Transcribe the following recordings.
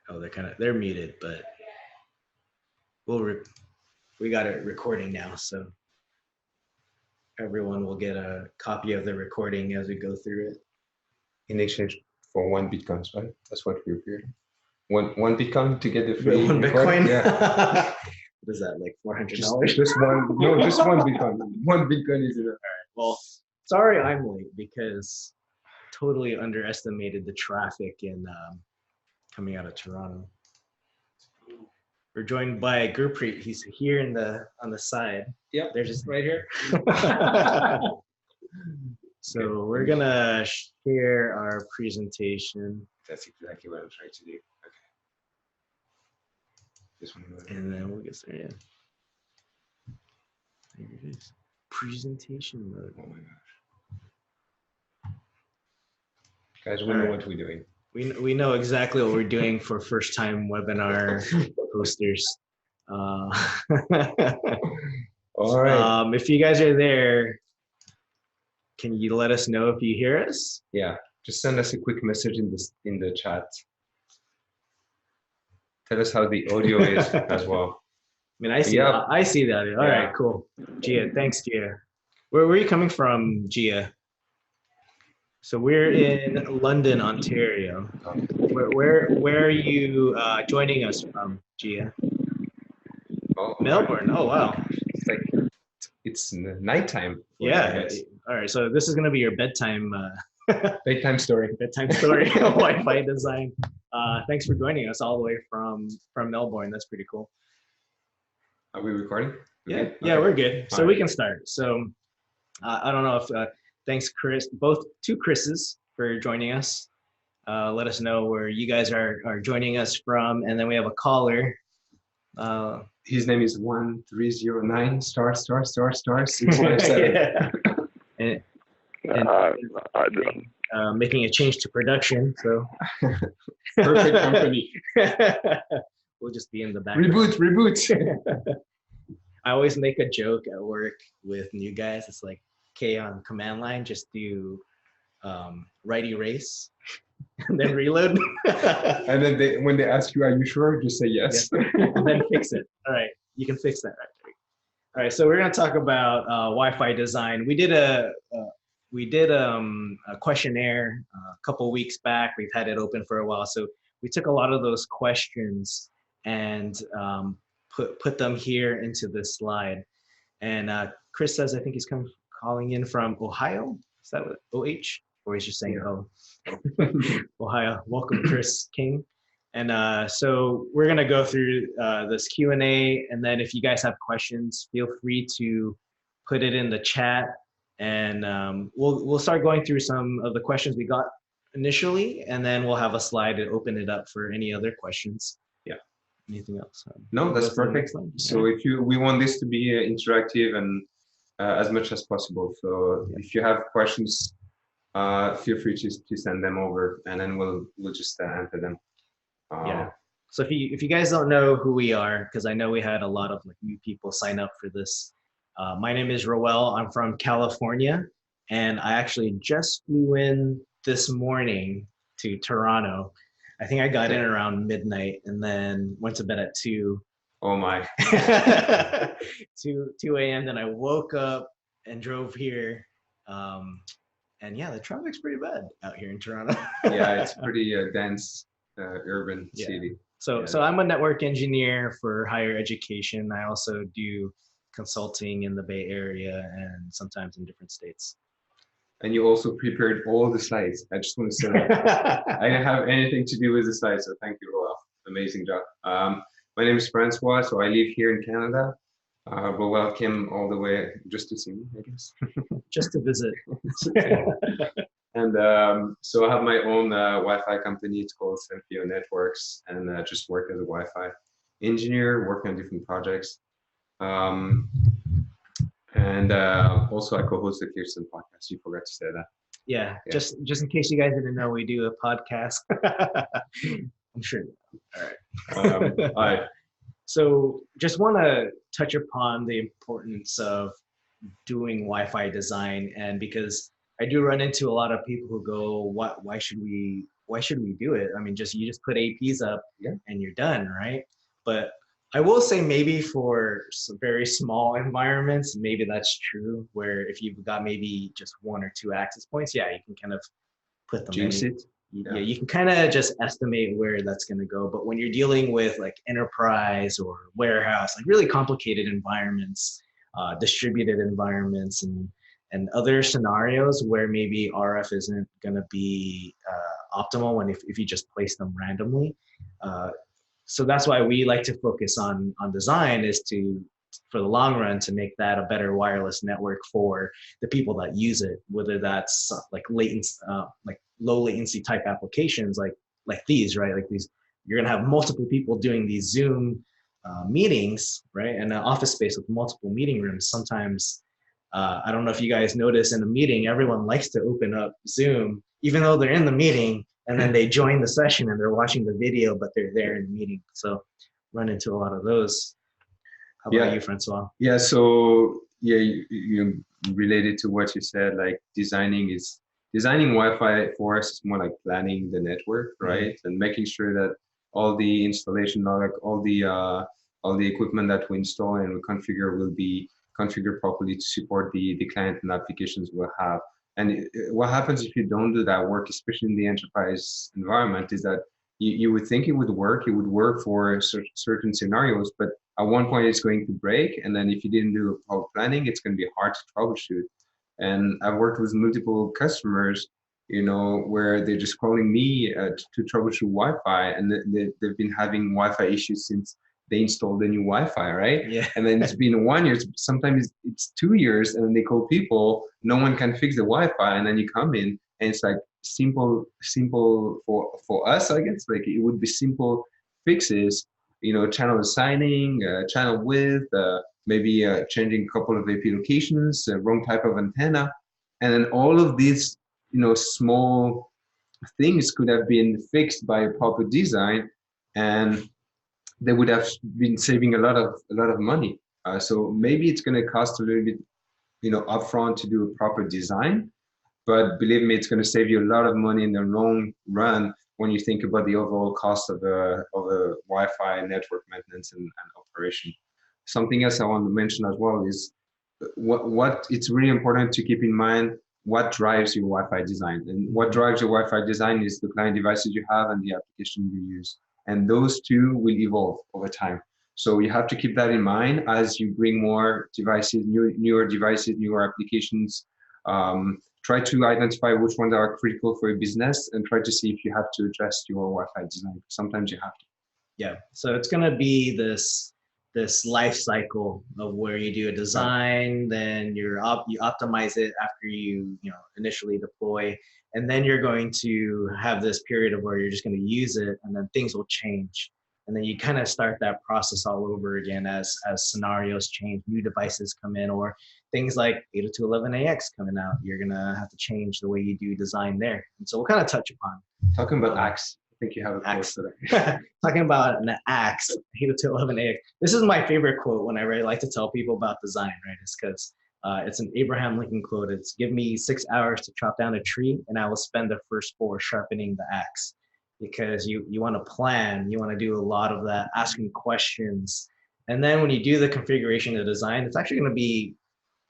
Oh, they're muted, but we got it recording now, so everyone will get a copy of the recording as we go through it. In exchange for 1 Bitcoin, right? That's what we agreed. One Bitcoin to get the free One recording? Bitcoin? Yeah. What is that, like $400? Just one, no, just 1 Bitcoin. 1 Bitcoin is enough. All right. Well, sorry I'm late because totally underestimated the traffic in coming out of Toronto. We're joined by Gurpreet. He's here on the side. Yeah, they're just right here. So we're gonna share our presentation. That's exactly what I'm trying to do. Okay. This one. And then we'll get started. There it is. Presentation mode. Oh my gosh. Guys, we know what we're doing. We know exactly what we're doing for first time webinar posters. All right. If you guys are there, can you let us know if you hear us? Yeah, just send us a quick message in the chat. Tell us how the audio is as well. I mean, I see the audio. All right, cool. Gia, thanks, Gia. Where are you coming from, Gia? So we're in London, Ontario. Where are you joining us from, Gia? Oh, Melbourne. Oh, wow. It's nighttime. Yeah. All right. So this is going to be your bedtime. Bedtime story. Bedtime story. Wi-Fi design. Thanks for joining us all the way from Melbourne. That's pretty cool. Are we recording? Yeah. Okay. Yeah, we're good. So we can start. So I don't know if thanks, Chris. Two Chris's for joining us. Let us know where you guys are joining us from, and then we have a caller. His name is 1309 star 657. Yeah. and making a change to production, so perfect company. We'll just be in the background. Reboot. I always make a joke at work with new guys. It's like, okay, on command line, just do right erase and then reload. And then when they ask you, are you sure? Just say yes. And then fix it. All right, you can fix that right there. All right, so we're going to talk about Wi-Fi design. We did a questionnaire a couple weeks back. We've had it open for a while, so we took a lot of those questions and put them here into this slide. And Chris says, I think he's calling in from Ohio. Is that what, OH? Or he's just saying, oh, Ohio. Welcome, Chris King. And so we're gonna go through this Q&A, and then if you guys have questions, feel free to put it in the chat, and we'll start going through some of the questions we got initially, and then we'll have a slide to open it up for any other questions. Yeah. Anything else? No, that's perfect. So if we want this to be interactive and as much as possible. So if you have questions, feel free to send them over, and then we'll just answer them. Yeah. So if you guys don't know who we are, because I know we had a lot of new people sign up for this. My name is Roel. I'm from California, and I actually just flew in this morning to Toronto. I think I got in around midnight and then went to bed at 2. Oh my. 2 a.m. Then I woke up and drove here. And yeah, the traffic's pretty bad out here in Toronto. Yeah, it's pretty dense urban city. So I'm a network engineer for higher education. I also do consulting in the Bay Area and sometimes in different states. And you also prepared all the slides. I just want to say that. I didn't have anything to do with the slides, so thank you, Roel. Amazing job. My name is Francois, so I live here in Canada. Roel came all the way just to see me, I guess. Just to visit. And so I have my own Wi-Fi company. It's called Senfio Networks, and just work as a Wi-Fi engineer, work on different projects. And also I co-host the Kirsten podcast. You forgot to say that. Yeah, just in case you guys didn't know, we do a podcast. I'm sure. All right. So just want to touch upon the importance of doing Wi-Fi design, and because I do run into a lot of people who go, why should we do it? I mean, you just put APs up and you're done, right? But I will say maybe for some very small environments, maybe that's true, where if you've got maybe just one or two access points, yeah, you can kind of put them Jinx in. it. Yeah, you can kind of just estimate where that's going to go. But when you're dealing with like enterprise or warehouse, like really complicated environments, distributed environments, and other scenarios where maybe RF isn't going to be optimal when if you just place them randomly. So that's why we like to focus on design, is to, for the long run, to make that a better wireless network for the people that use it, whether that's like like low latency type applications like these, right? Like these, you're gonna have multiple people doing these Zoom meetings, right? And an office space with multiple meeting rooms. Sometimes, I don't know if you guys notice in a meeting, everyone likes to open up Zoom, even though they're in the meeting, and then they join the session and they're watching the video, but they're there in the meeting. So run into a lot of those. How about you, Francois? Yeah, so yeah, you related to what you said, like designing Wi-Fi for us is more like planning the network, right? And making sure that all the installation, like all the equipment that we install and we configure will be configured properly to support the client and applications we'll have. And what happens if you don't do that work, especially in the enterprise environment, is that you would think it would work for certain scenarios, but at one point it's going to break, and then if you didn't do proper planning, it's going to be hard to troubleshoot. And I've worked with multiple customers, where they're just calling me to troubleshoot Wi-Fi, and they've been having Wi-Fi issues since they installed the new Wi-Fi, right? Yeah. And then it's been 1 year, sometimes it's 2 years, and then they call people, no one can fix the Wi-Fi, and then you come in, and it's like simple for us, I guess. Like it would be simple fixes, channel assigning, channel width, maybe changing a couple of AP locations, wrong type of antenna, and then all of these, small things could have been fixed by a proper design, and they would have been saving a lot of money. So maybe it's going to cost a little bit, upfront to do a proper design, but believe me, it's going to save you a lot of money in the long run when you think about the overall cost of a Wi-Fi network maintenance and operation. Something else I want to mention as well is what it's really important to keep in mind what drives your Wi-Fi design. And what drives your Wi-Fi design is the client devices you have and the application you use. And those two will evolve over time. So you have to keep that in mind as you bring more devices, newer devices, newer applications. Try to identify which ones are critical for your business and try to see if you have to adjust your Wi-Fi design. Sometimes you have to. Yeah. So it's going to be this life cycle of where you do a design, then you optimize it after you initially deploy, and then you're going to have this period of where you're just going to use it, and then things will change, and then you kind of start that process all over again as scenarios change, new devices come in, or things like 802.11ax coming out. You're gonna have to change the way you do design there, and so we'll kind of touch upon talking about AX. I think you have a axe today. Talking about an axe, 802.11ax. This is my favorite quote when I really like to tell people about design, right? It's because it's an Abraham Lincoln quote. It's, "Give me 6 hours to chop down a tree, and I will spend the first 4 sharpening the axe." Because you want to plan, you want to do a lot of that, asking questions, and then when you do the configuration of design, it's actually going to be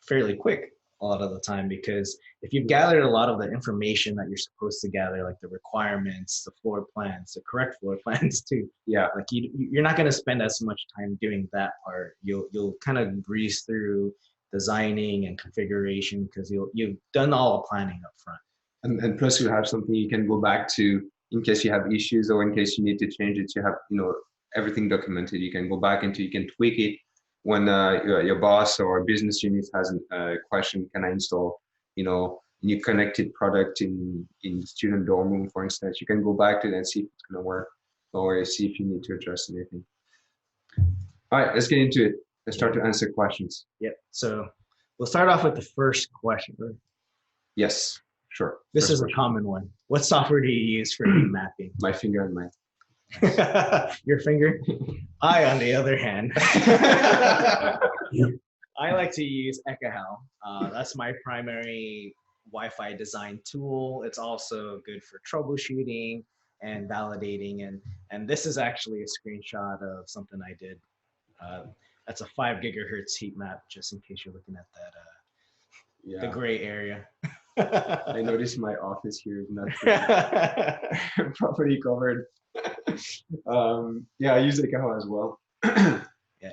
fairly quick a lot of the time, because if you've gathered a lot of the information that you're supposed to gather, like the requirements, the floor plans, the correct floor plans too. Yeah. Like you're not going to spend as much time doing that part. You'll kind of breeze through designing and configuration because you've done all the planning up front. And plus you have something you can go back to in case you have issues or in case you need to change it. You have, everything documented. You can go back into, you can tweak it. When your boss or business unit has a question, can I install, new connected product in the student dorm room, for instance, you can go back to it and see if it's going to work or see if you need to adjust anything. All right, let's get into it. Let's start to answer questions. Yep. So we'll start off with the first question. Yes, sure. This is a common one. What software do you use for heat mapping? My finger and my Your finger? I, on the other hand, I like to use Ekahau. That's my primary Wi-Fi design tool. It's also good for troubleshooting and validating. And this is actually a screenshot of something I did. Uh, that's a 5 gigahertz heat map, just in case you're looking at that, the Yeah. gray area. I noticed my office here is not properly covered. Yeah, I use Ekahau as well. Yeah,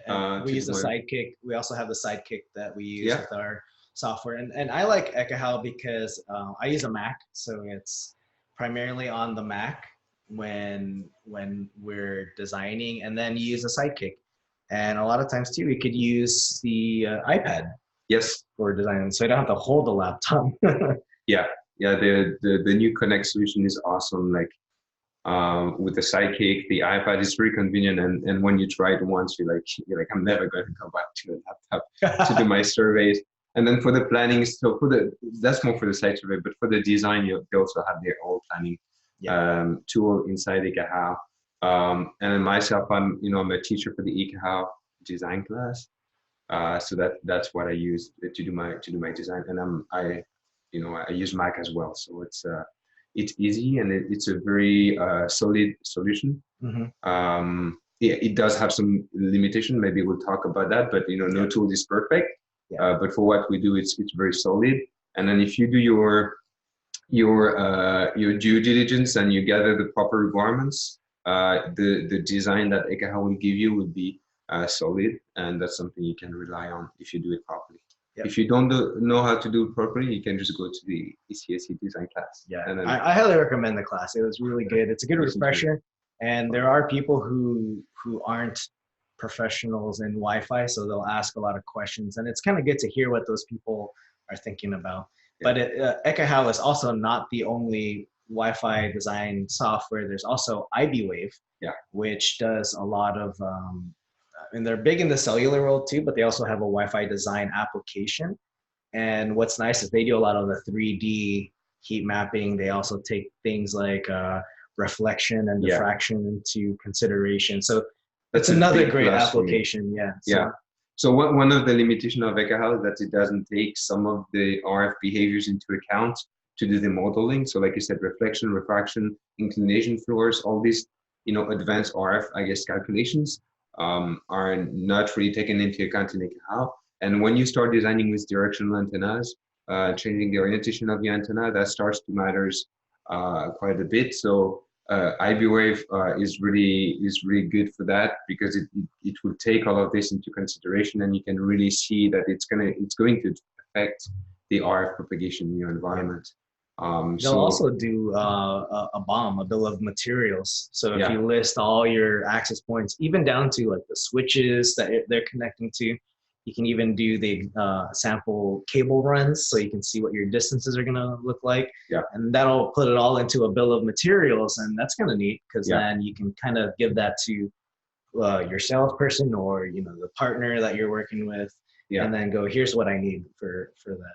and we use the Sidekick. We also have the Sidekick that we use with our software. And I like Ekahau because I use a Mac, so it's primarily on the Mac when we're designing, and then you use a Sidekick. And a lot of times too, we could use the iPad. Yes. For designing, so I don't have to hold the laptop. Yeah, the new Connect solution is awesome. Like with the Sidekick, the iPad is very convenient, and when you try it once, you're like I'm never going to come back to a laptop to do my surveys. And then for the planning, so that's more for the site survey, but for the design, they also have their own planning tool inside Ekahau. And then myself, I'm a teacher for the Ekahau design class. So that's what I use to do my design, and I use Mac as well. So it's easy, and it's a very solid solution. Mm-hmm. Yeah, it does have some limitation. Maybe we'll talk about that, but no tool is perfect. Yeah. But for what we do, it's very solid. And then if you do your due diligence and you gather the proper requirements, the design that Ekahau will give you would be solid, and that's something you can rely on if you do it properly. Yep. If you don't know how to do it properly, you can just go to the ECSC design class. Yeah, and then I highly recommend the class. It was really good. It's a good refresher, and there are people who aren't professionals in Wi-Fi, so they'll ask a lot of questions, and it's kind of good to hear what those people are thinking about. Yeah. But Ekahau is also not the only Wi-Fi design software. There's also IPwave, which does a lot of and they're big in the cellular world too, but they also have a Wi-Fi design application. And what's nice is they do a lot of the 3D heat mapping. They also take things like reflection and diffraction into consideration. So that's another great application. Yeah. Yeah. So one of the limitations of Ekahau is that it doesn't take some of the RF behaviors into account to do the modeling. So like you said, reflection, refraction, inclination floors, all these advanced RF, I guess, calculations are not really taken into account in Ekahau. And when you start designing with directional antennas, changing the orientation of the antenna, that starts to matter quite a bit. So IPwave is really good for that, because it will take all of this into consideration, and you can really see that it's going to affect the RF propagation in your environment. They'll also do a BOM, a bill of materials. So if you list all your access points, even down to like the switches that they're connecting to, you can even do the sample cable runs, so you can see what your distances are going to look like. Yeah. And that'll put it all into a bill of materials, and that's kind of neat, because then you can kind of give that to your salesperson or the partner that you're working with, and then go, here's what I need for that.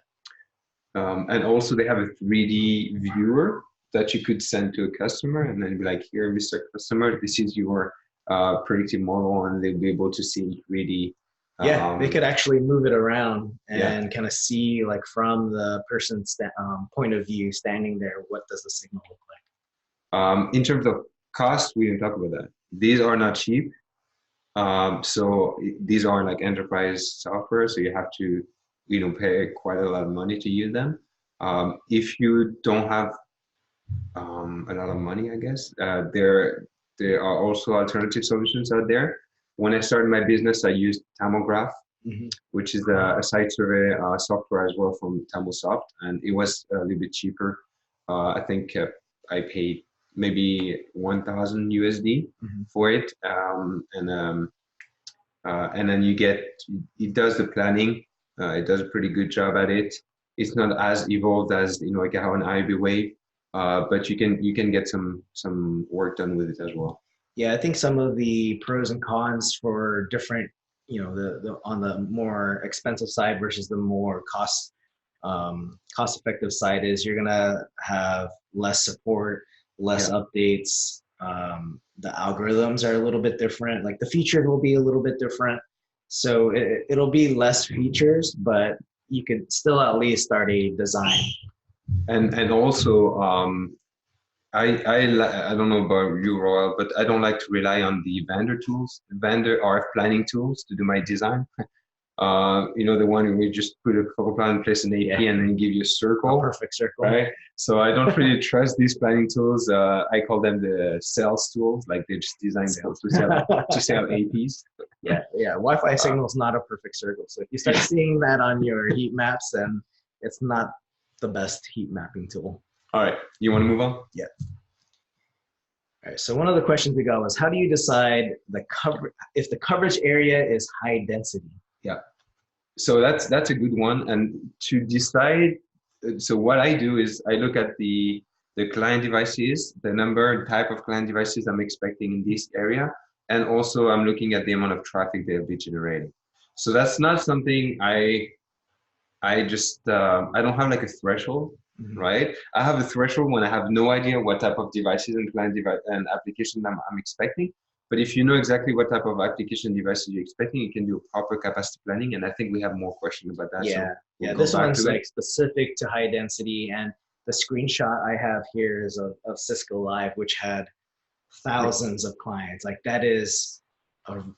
And also they have a 3D viewer that you could send to a customer, and then be like, here, Mr. Customer, this is your predictive model, and they'll be able to see 3D. Yeah, they could actually move it around and kind of see, like, from the person's point of view, standing there, what does the signal look like? In terms of cost, we didn't talk about that. These are not cheap. So these are like enterprise software, so you have to pay quite a lot of money to use them. If you don't have a lot of money, I guess, there are also alternative solutions out there. When I started my business, I used Tamograph, which is a site survey software as well from Tamosoft, and it was a little bit cheaper. I think I paid maybe 1,000 USD for it, and then it does the planning. It does a pretty good job at it. It's not as evolved as Ekahau and IPwave, but you can get some work done with it as well. Yeah, I think some of the pros and cons for different, the on the more expensive side versus the more cost-effective side is you're gonna have less support, less updates. The algorithms are a little bit different. Like the features will be a little bit different. So it'll be less features, but you can still at least start a design And also, I don't know about you, Royal, but I don't like to rely on the vendor tools, vendor RF planning tools to do my design. The one where you just put a focal plan and place an AP and then give you a circle. A perfect circle. Right? So I don't really trust these planning tools. I call them the sales tools, like they're just designed to sell APs. Yeah. Wi-Fi signal is not a perfect circle. So if you start seeing that on your heat maps, then it's not the best heat mapping tool. All right, you want to move on? Yeah. All right. So one of the questions we got was, how do you decide if the coverage area is high density? Yeah. So that's a good one. And to decide, so what I do is I look at the client devices, the number and type of client devices I'm expecting in this area, and also I'm looking at the amount of traffic they'll be generating. So that's not something I don't have like a threshold. Mm-hmm. Right? I have a threshold when I have no idea what type of devices and client device and application I'm expecting. But if you know exactly what type of application devices you're expecting, you can do a proper capacity planning. And I think we have more questions about that. Yeah, so this one's like specific to high density. And the screenshot I have here is of Cisco Live, which had thousands of clients. Like that is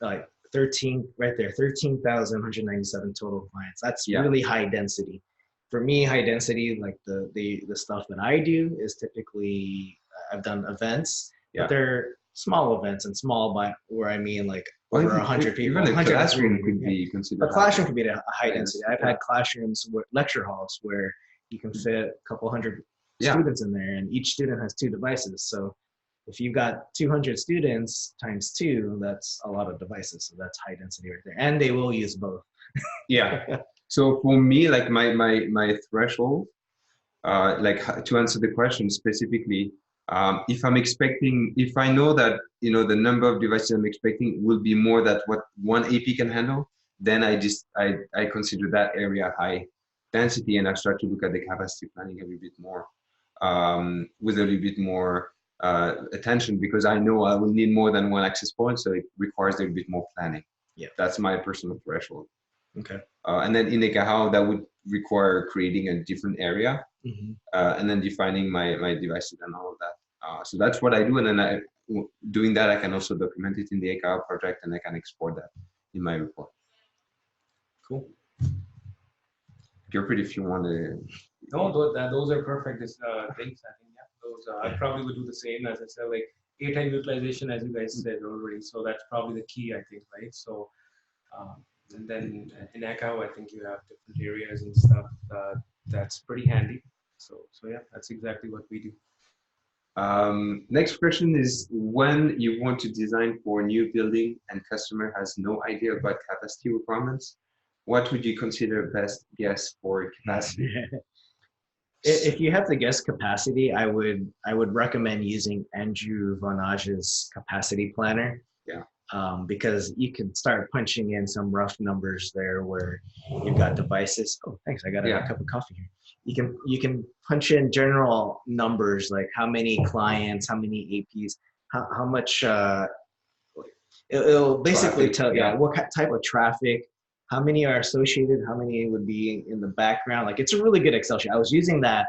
like 13 right there, 13,197 total clients. That's really high density. For me, high density, like the stuff that I do is typically, I've done events, but they're small events, and small by where I mean like over 100 people. Even a classroom could be considered. A classroom could be a high density. I've had classrooms, lecture halls, where you can fit a couple hundred students in there, and each student has 2 devices. So if you've got 200 students times 2, that's a lot of devices. So that's high density right there, and they will use both. Yeah. So for me, like my threshold, like to answer the question specifically, if I know that the number of devices I'm expecting will be more than what one AP can handle, then I consider that area high density, and I start to look at the capacity planning a little bit more, with a little bit more attention, because I know I will need more than one access point, so it requires a little bit more planning. Yeah, that's my personal threshold. Okay. And then in the Kahao, that would require creating a different area, and then defining my devices and all of that. So that's what I do. And then doing that, I can also document it in the Kahao project, and I can export that in my report. Cool. Gurpreet, if you want to. No, those are perfect things. I think, those I probably would do the same, as I said, like A-time utilization, as you guys said already. So that's probably the key, I think, right? So. And then in Echo, I think you have different areas and stuff. That's pretty handy. So yeah, that's exactly what we do. Next question is, when you want to design for a new building and customer has no idea about capacity requirements, what would you consider best guess for capacity? If you have to guess capacity, I would recommend using Andrew Vonage's capacity planner. Yeah. Because you can start punching in some rough numbers there where you've got devices. Oh, thanks. I got a cup of coffee here. You can punch in general numbers, like how many clients, how many APs, how much. It'll basically tell you what type of traffic, how many are associated, how many would be in the background. Like, it's a really good Excel sheet. I was using that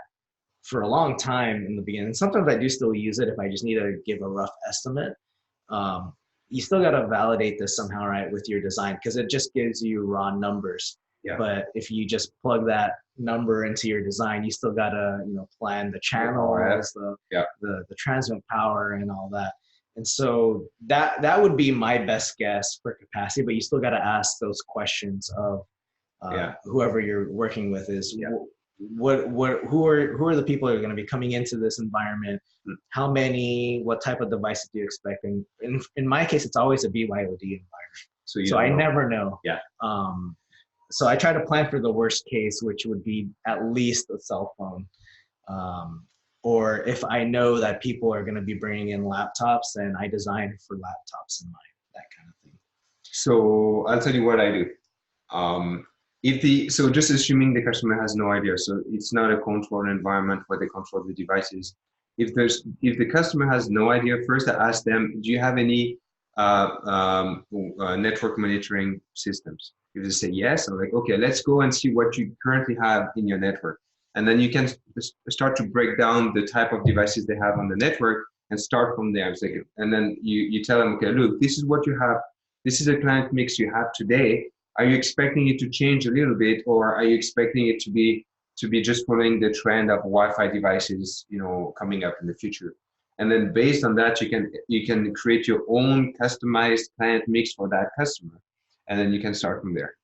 for a long time in the beginning. Sometimes I do still use it if I just need to give a rough estimate. You still got to validate this somehow, right, with your design, because it just gives you raw numbers. Yeah. But if you just plug that number into your design, you still got to, plan the channels, the transmit power and all that. And so that would be my best guess for capacity, but you still got to ask those questions of whoever you're working with is who are the people that are going to be coming into this environment? How many, what type of devices do you expect? And in my case, it's always a BYOD environment. So I never know. Yeah. So I try to plan for the worst case, which would be at least a cell phone. Or if I know that people are going to be bringing in laptops, then I design for laptops in mind, that kind of thing. So I'll tell you what I do. So just assuming the customer has no idea, so it's not a controlled environment where they control the devices. If the customer has no idea, first I ask them, do you have any network monitoring systems? If they say yes, I'm like, okay, let's go and see what you currently have in your network. And then you can start to break down the type of devices they have on the network and start from there. And then you tell them, okay, look, this is what you have. This is a client mix you have today. Are you expecting it to change a little bit, or are you expecting it to be just following the trend of Wi-Fi devices, coming up in the future? And then based on that, you can create your own customized client mix for that customer, and then you can start from there.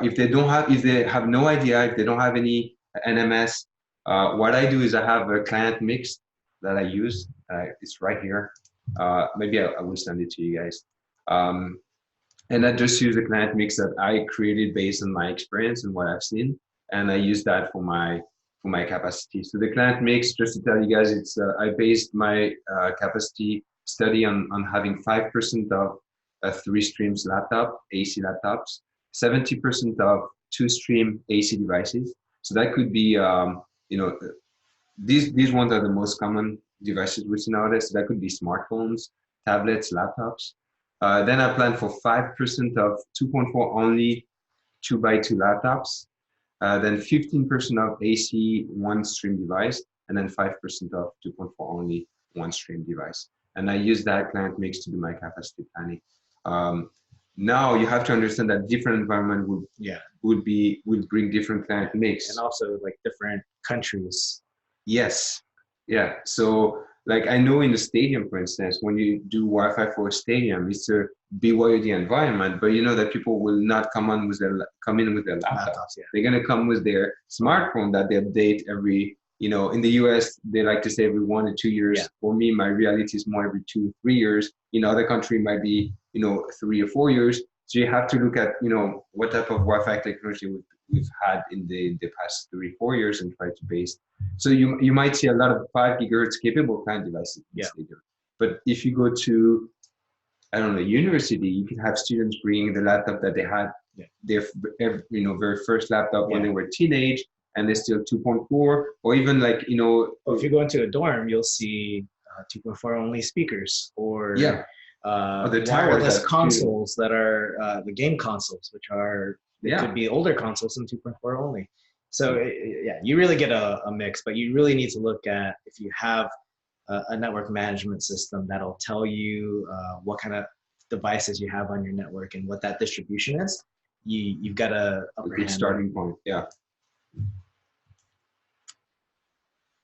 If they have no idea, if they don't have any NMS, what I do is I have a client mix that I use. It's right here. Maybe I will send it to you guys. And I just use a client mix that I created based on my experience and what I've seen, and I use that for my capacity. So the client mix, just to tell you guys, it's I based my capacity study on having 5% of a 3-streams laptop, AC laptops, 70% of 2-stream AC devices. So that could be, these ones are the most common devices we see nowadays. So that could be smartphones, tablets, laptops. Then I plan for 5% of 2.4 only 2x2 laptops. Then 15% of AC 1-stream device, and then 5% of 2.4 only 1-stream device. And I use that client mix to do my capacity planning. Now you have to understand that different environment would bring different client mix, and also like different countries. Yes, yeah. So like I know in the stadium, for instance, when you do Wi-Fi for a stadium, it's a BYOD environment, but you know that people will not come in with their laptops. They're gonna come with their smartphone that they update every. In the US, they like to say every 1 to 2 years. Yeah. For me, my reality is more every 2 or 3 years. In other country, might be 3 or 4 years. So you have to look at what type of Wi-Fi technology we've had in the past 3 or 4 years and try to base. So you might see a lot of 5 gigahertz capable client devices. Yeah. But if you go to, I don't know, university, you can have students bring the laptop that they had, their very first laptop when they were teenage, and they're still 2.4, or even like if you go into a dorm, you'll see 2.4 only speakers, or the wireless consoles that are the game consoles, which are could be older consoles and 2.4 only. So you really get a mix, but you really need to look at if you have a network management system that'll tell you what kind of devices you have on your network and what that distribution is. You've got a good starting point. Yeah.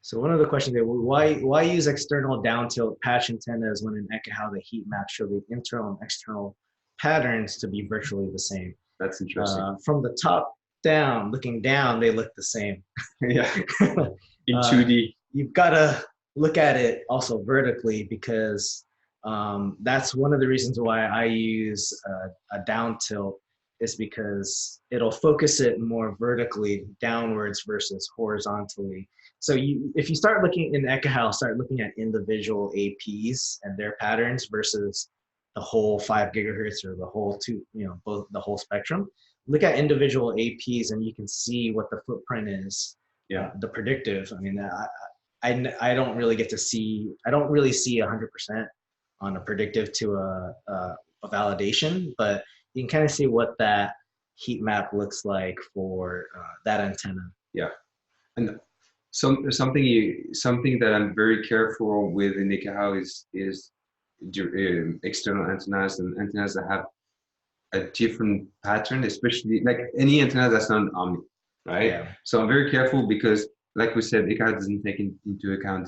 So one of the questions there, why use external down-tilt patch antennas when in Ekahau the heat maps show the internal and external patterns to be virtually the same? That's interesting. From the top down, looking down, they look the same. Yeah. In 2D. You've got to look at it also vertically, because that's one of the reasons why I use a down tilt, is because it'll focus it more vertically downwards versus horizontally. So if you start looking in Ekahau, start looking at individual APs and their patterns versus the whole 5 gigahertz or the whole both the whole spectrum. Look at individual APs and you can see what the footprint is. Yeah. The predictive. I mean, I don't really get to see. I don't really see 100% on a predictive to a validation, but you can kind of see what that heat map looks like for that antenna. Yeah, and something that I'm very careful with in Ekahau is external antennas and antennas that have a different pattern, especially like any antenna that's not an omni, right? Yeah. So I'm very careful because, like we said, Ekahau doesn't take into account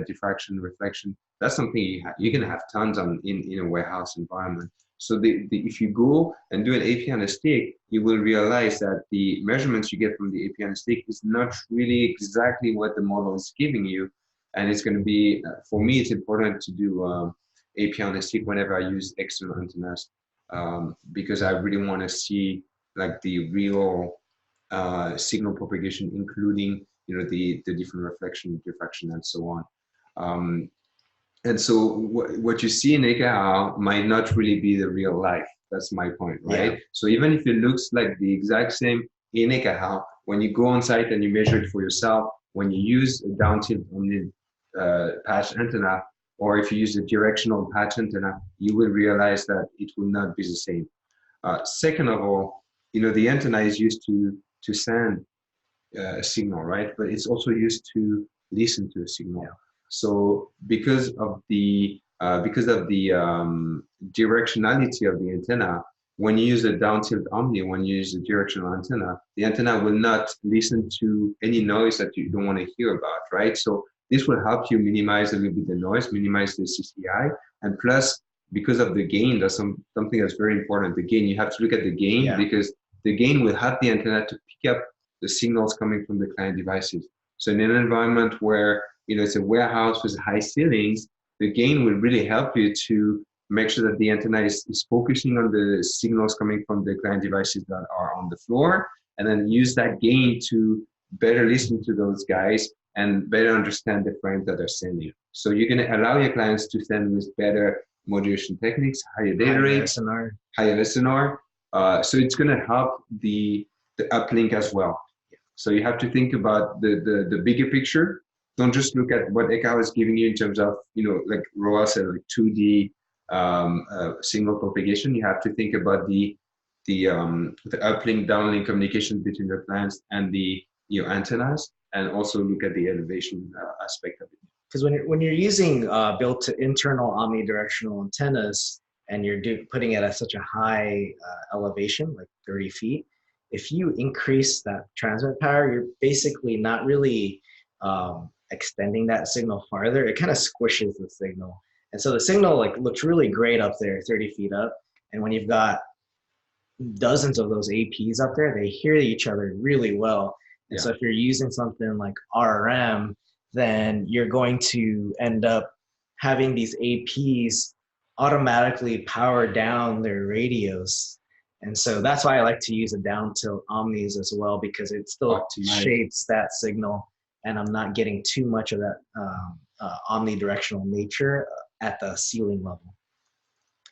diffraction, reflection. That's something you can have tons on in a warehouse environment. So if you go and do an AP on a stick, you will realize that the measurements you get from the AP on a stick is not really exactly what the model is giving you. And it's going to be, for me, it's important to do AP on a stick whenever I use external antennas, because I really want to see like the real signal propagation, including the different reflection, diffraction, and so on. And so what you see in Ekahau might not really be the real life. That's my point, right? Yeah. So even if it looks like the exact same in Ekahau, when you go on site and you measure it for yourself, when you use a down tilt only patch antenna, or if you use a directional patch antenna, you will realize that it will not be the same. Second of all, the antenna is used to send a signal, right? But it's also used to listen to a signal. Yeah. So because of the directionality of the antenna, when you use a down-tilt omni, when you use a directional antenna, the antenna will not listen to any noise that you don't want to hear about, right? So this will help you minimize a little bit the noise, minimize the CCI, and plus, because of the gain, that's something that's very important. The gain, you have to look at the gain, Yeah. because the gain will help the antenna to pick up the signals coming from the client devices. So in an environment where it's a warehouse with high ceilings, the gain will really help you to make sure that the antenna is focusing on the signals coming from the client devices that are on the floor, and then use that gain to better listen to those guys and better understand the frame that they're sending. So you're going to allow your clients to send with better modulation techniques, higher data rate, higher SNR. So it's going to help the uplink as well. So you have to think about the bigger picture. Don't just look at what Ekahau is giving you in terms of, like Roa said, like 2D signal propagation. You have to think about the uplink, downlink communication between the clients and the antennas, and also look at the elevation aspect of it. Because when you're using built to internal omnidirectional antennas and you're putting it at such a high elevation, like 30 feet, if you increase that transmit power, you're basically not really extending that signal farther. It kind of squishes the signal. And so the signal like looks really great up there, 30 feet up. And when you've got dozens of those APs up there, they hear each other really well. And so if you're using something like RRM, then you're going to end up having these APs automatically power down their radios. And so that's why I like to use a down tilt omnis as well, because it still shapes that signal, and I'm not getting too much of that omnidirectional nature at the ceiling level.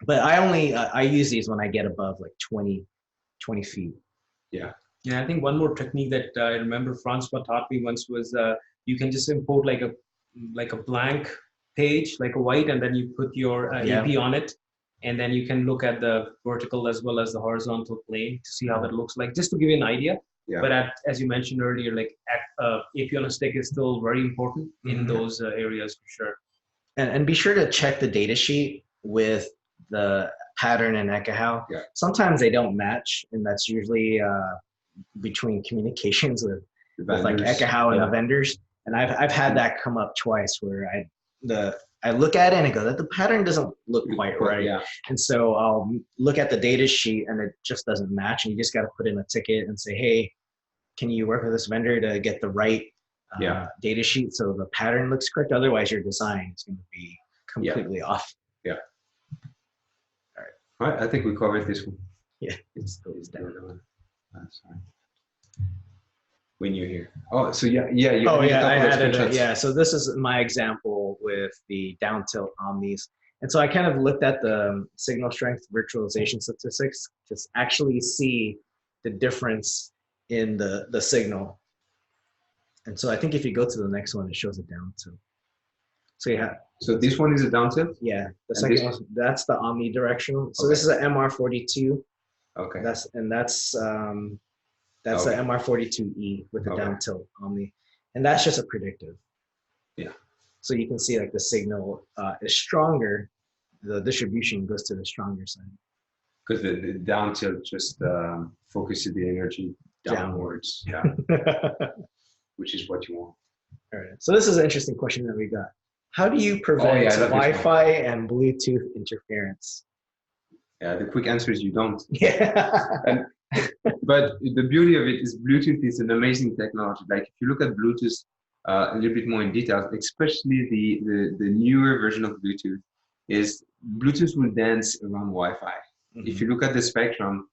But I use these when I get above like 20 feet. Yeah. Yeah, I think one more technique that I remember Francois taught me once was you can just import like a blank page, like a white, and then you put your AP on it, and then you can look at the vertical as well as the horizontal plane to see how that looks like, just to give you an idea. Yeah. But as you mentioned earlier, like AP on a stick is still very important in those areas for sure. And be sure to check the data sheet with the pattern and Ekahau. Yeah. Sometimes they don't match, and that's usually between communications with like Ekahau and the vendors. And I've had that come up twice where I look at it and I go, that the pattern doesn't look quite right. Yeah. And so I'll look at the data sheet and it just doesn't match. And you just got to put in a ticket and say, hey, can you work with this vendor to get the right data sheet so the pattern looks correct? Otherwise, your design is going to be completely off. Yeah. All right. I think we covered this one. Yeah, it's down. Sorry. When you're here. Oh, so yeah. I added it. Yeah, so this is my example with the down tilt omnis. And so I kind of looked at the signal strength virtualization statistics to actually see the difference in the signal. And so I think if you go to the next one, it shows it down tilt. So yeah. So this one is a down tilt? Yeah. The second one, that's the omnidirectional. So this is an MR42. Okay. That's the MR42E with the down tilt omni. And that's just a predictive. Yeah. So you can see like the signal is stronger. The distribution goes to the stronger side. Because the down tilt just focuses the energy downwards. Yeah. Which is what you want. All right. So this is an interesting question that we got. How do you prevent Wi-Fi and Bluetooth interference? Yeah, the quick answer is you don't. Yeah. But the beauty of it is Bluetooth is an amazing technology. Like if you look at Bluetooth a little bit more in detail, especially the newer version of Bluetooth, is Bluetooth will dance around Wi-Fi. If you look at the spectrum,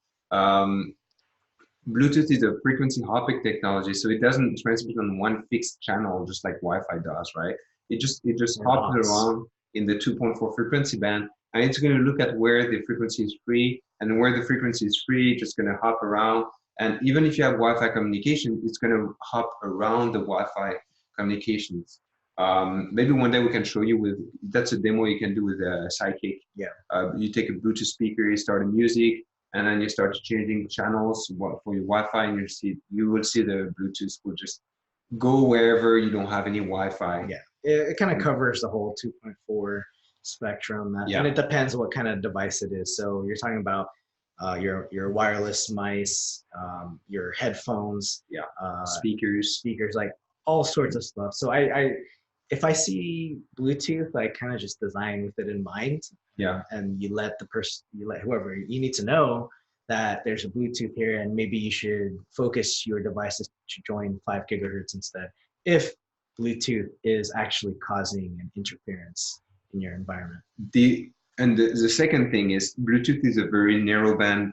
Bluetooth is a frequency hopping technology, so it doesn't transmit on one fixed channel just like Wi-Fi does, right? It just hops around in the 2.4 frequency band, and it's going to look at where the frequency is free, and where the frequency is free, it's just going to hop around. And even if you have Wi-Fi communication, it's going to hop around the Wi-Fi communications. Maybe one day we can show you that's a demo you can do with a Sidekick. Yeah. You take a Bluetooth speaker, you start a music, and then you start changing channels for your Wi-Fi, and you will see the Bluetooth will just go wherever you don't have any Wi-Fi. Yeah, it kind of covers the whole 2.4 spectrum, and it depends what kind of device it is. So you're talking about your wireless mice, your headphones, speakers, like all sorts of stuff. So if I see Bluetooth, I kind of just design with it in mind. Yeah. And you let whoever you need to know that there's a Bluetooth here, and maybe you should focus your devices to join 5 gigahertz instead, if Bluetooth is actually causing an interference in your environment. The second thing is Bluetooth is a very narrow band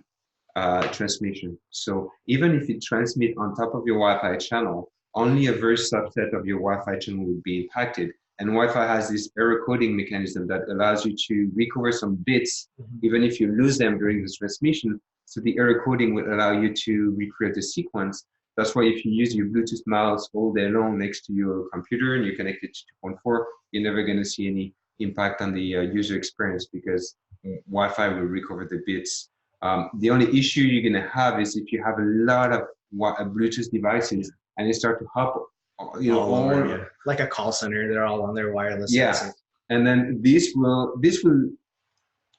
transmission. So even if it transmits on top of your Wi-Fi channel, only a very subset of your Wi-Fi channel will be impacted. And Wi-Fi has this error coding mechanism that allows you to recover some bits, even if you lose them during the transmission. So the error coding will allow you to recreate the sequence. That's why if you use your Bluetooth mouse all day long next to your computer and you connect it to 2.4, you're never going to see any impact on the user experience, because Wi-Fi will recover the bits. The only issue you're going to have is if you have a lot of Bluetooth devices and they start to hop, like a call center, they're all on their wireless. Yeah, and then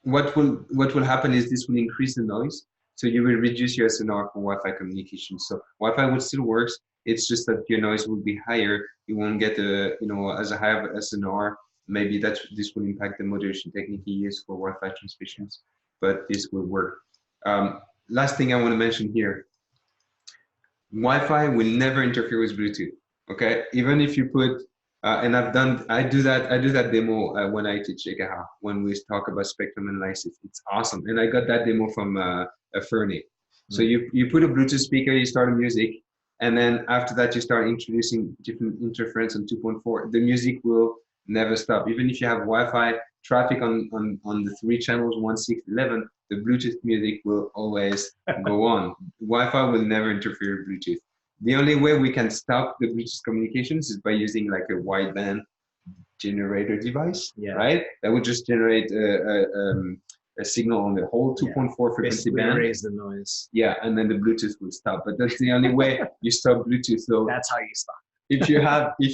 what will happen is this will increase the noise. So you will reduce your SNR for Wi-Fi communication. So Wi-Fi will still works. It's just that your noise will be higher. You won't get as a high of SNR. Maybe this will impact the moderation technique you use for Wi-Fi transmissions, but this will work. Last thing I want to mention here: Wi-Fi will never interfere with Bluetooth. Okay, even if you put and I do that demo when I teach EKH, when we talk about spectrum analysis. It's awesome, and I got that demo from a Fernie. So you put a Bluetooth speaker, you start music, and then after that you start introducing different interference on 2.4. The music will never stop. Even if you have Wi-Fi traffic on the 3 channels, 1, 6, 11, the Bluetooth music will always go on. Wi-Fi will never interfere with Bluetooth. The only way we can stop the Bluetooth communications is by using like a wideband generator device, right? That would just generate a signal on the whole 2.4 frequency band. Raise the noise. Yeah, and then the Bluetooth will stop. But that's the only way you stop Bluetooth. So that's how you stop. If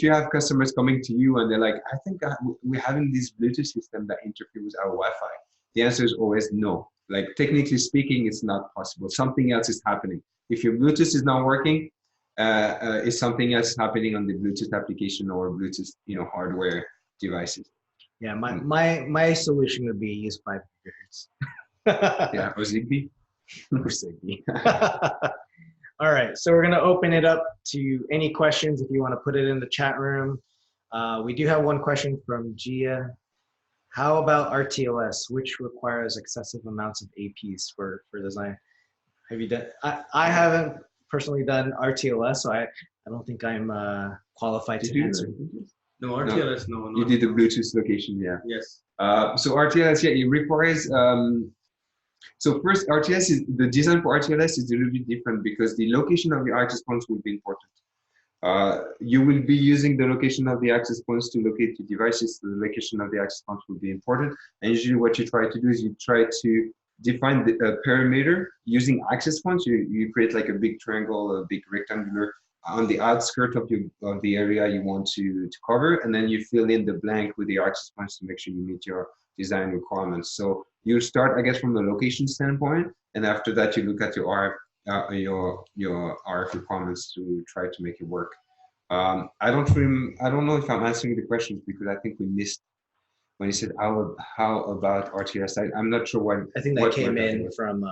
you have customers coming to you and they're like, I think we're having this Bluetooth system that interferes with our Wi-Fi, the answer is always no. Like technically speaking, it's not possible. Something else is happening. If your Bluetooth is not working, it's something else happening on the Bluetooth application or Bluetooth hardware devices. Yeah, my solution would be use 5 gigahertz. Yeah, or Zigbee. Or Zigbee. All right, so we're going to open it up to any questions if you want to put it in the chat room. We do have one question from Gia. How about RTLS, which requires excessive amounts of APs for design? Have you done? I haven't personally done RTLS, so I don't think I'm qualified to answer. No, RTLS, no. You did the Bluetooth location, yeah. Yes. So RTLS, yeah, it requires. So first, the design for RTLS is a little bit different because the location of the access points will be important. You will be using the location of the access points to locate your devices. So the location of the access points will be important. And usually what you try to do is you try to define the perimeter using access points. You create like a big triangle, a big rectangular on the outskirts of the area you want to cover. And then you fill in the blank with the access points to make sure you meet your design requirements. So you start, I guess, from the location standpoint, and after that you look at your RF requirements to try to make it work. I don't know if I'm answering the questions because I think we missed when you said how about RTLS. I'm not sure what. I think that came in from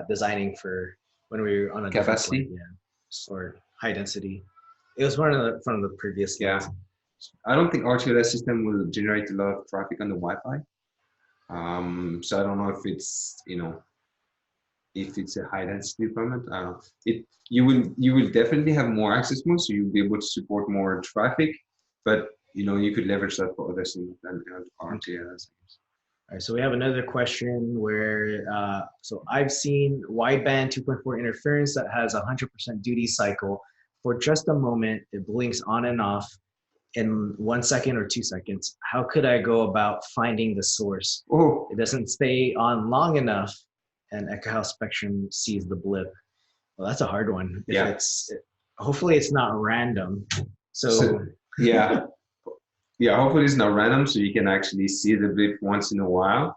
designing for when we were on a capacity, point, or high density. It was one of the previous slides. Yeah. I don't think RTLS system will generate a lot of traffic on the Wi-Fi. So I don't know if it's if it's a high density deployment. You will definitely have more access points, so you'll be able to support more traffic, but you could leverage that for other things than RTLS. All right, so we have another question where, so I've seen wideband 2.4 interference that has 100% duty cycle. For just a moment, it blinks on and off in 1 second or 2 seconds. How could I go about finding the source? Oh, It doesn't stay on long enough and Ekahau spectrum sees the blip. Well, that's a hard one. If Yeah. Hopefully it's not random. So yeah. Yeah, hopefully it's not random, so you can actually see the blip once in a while.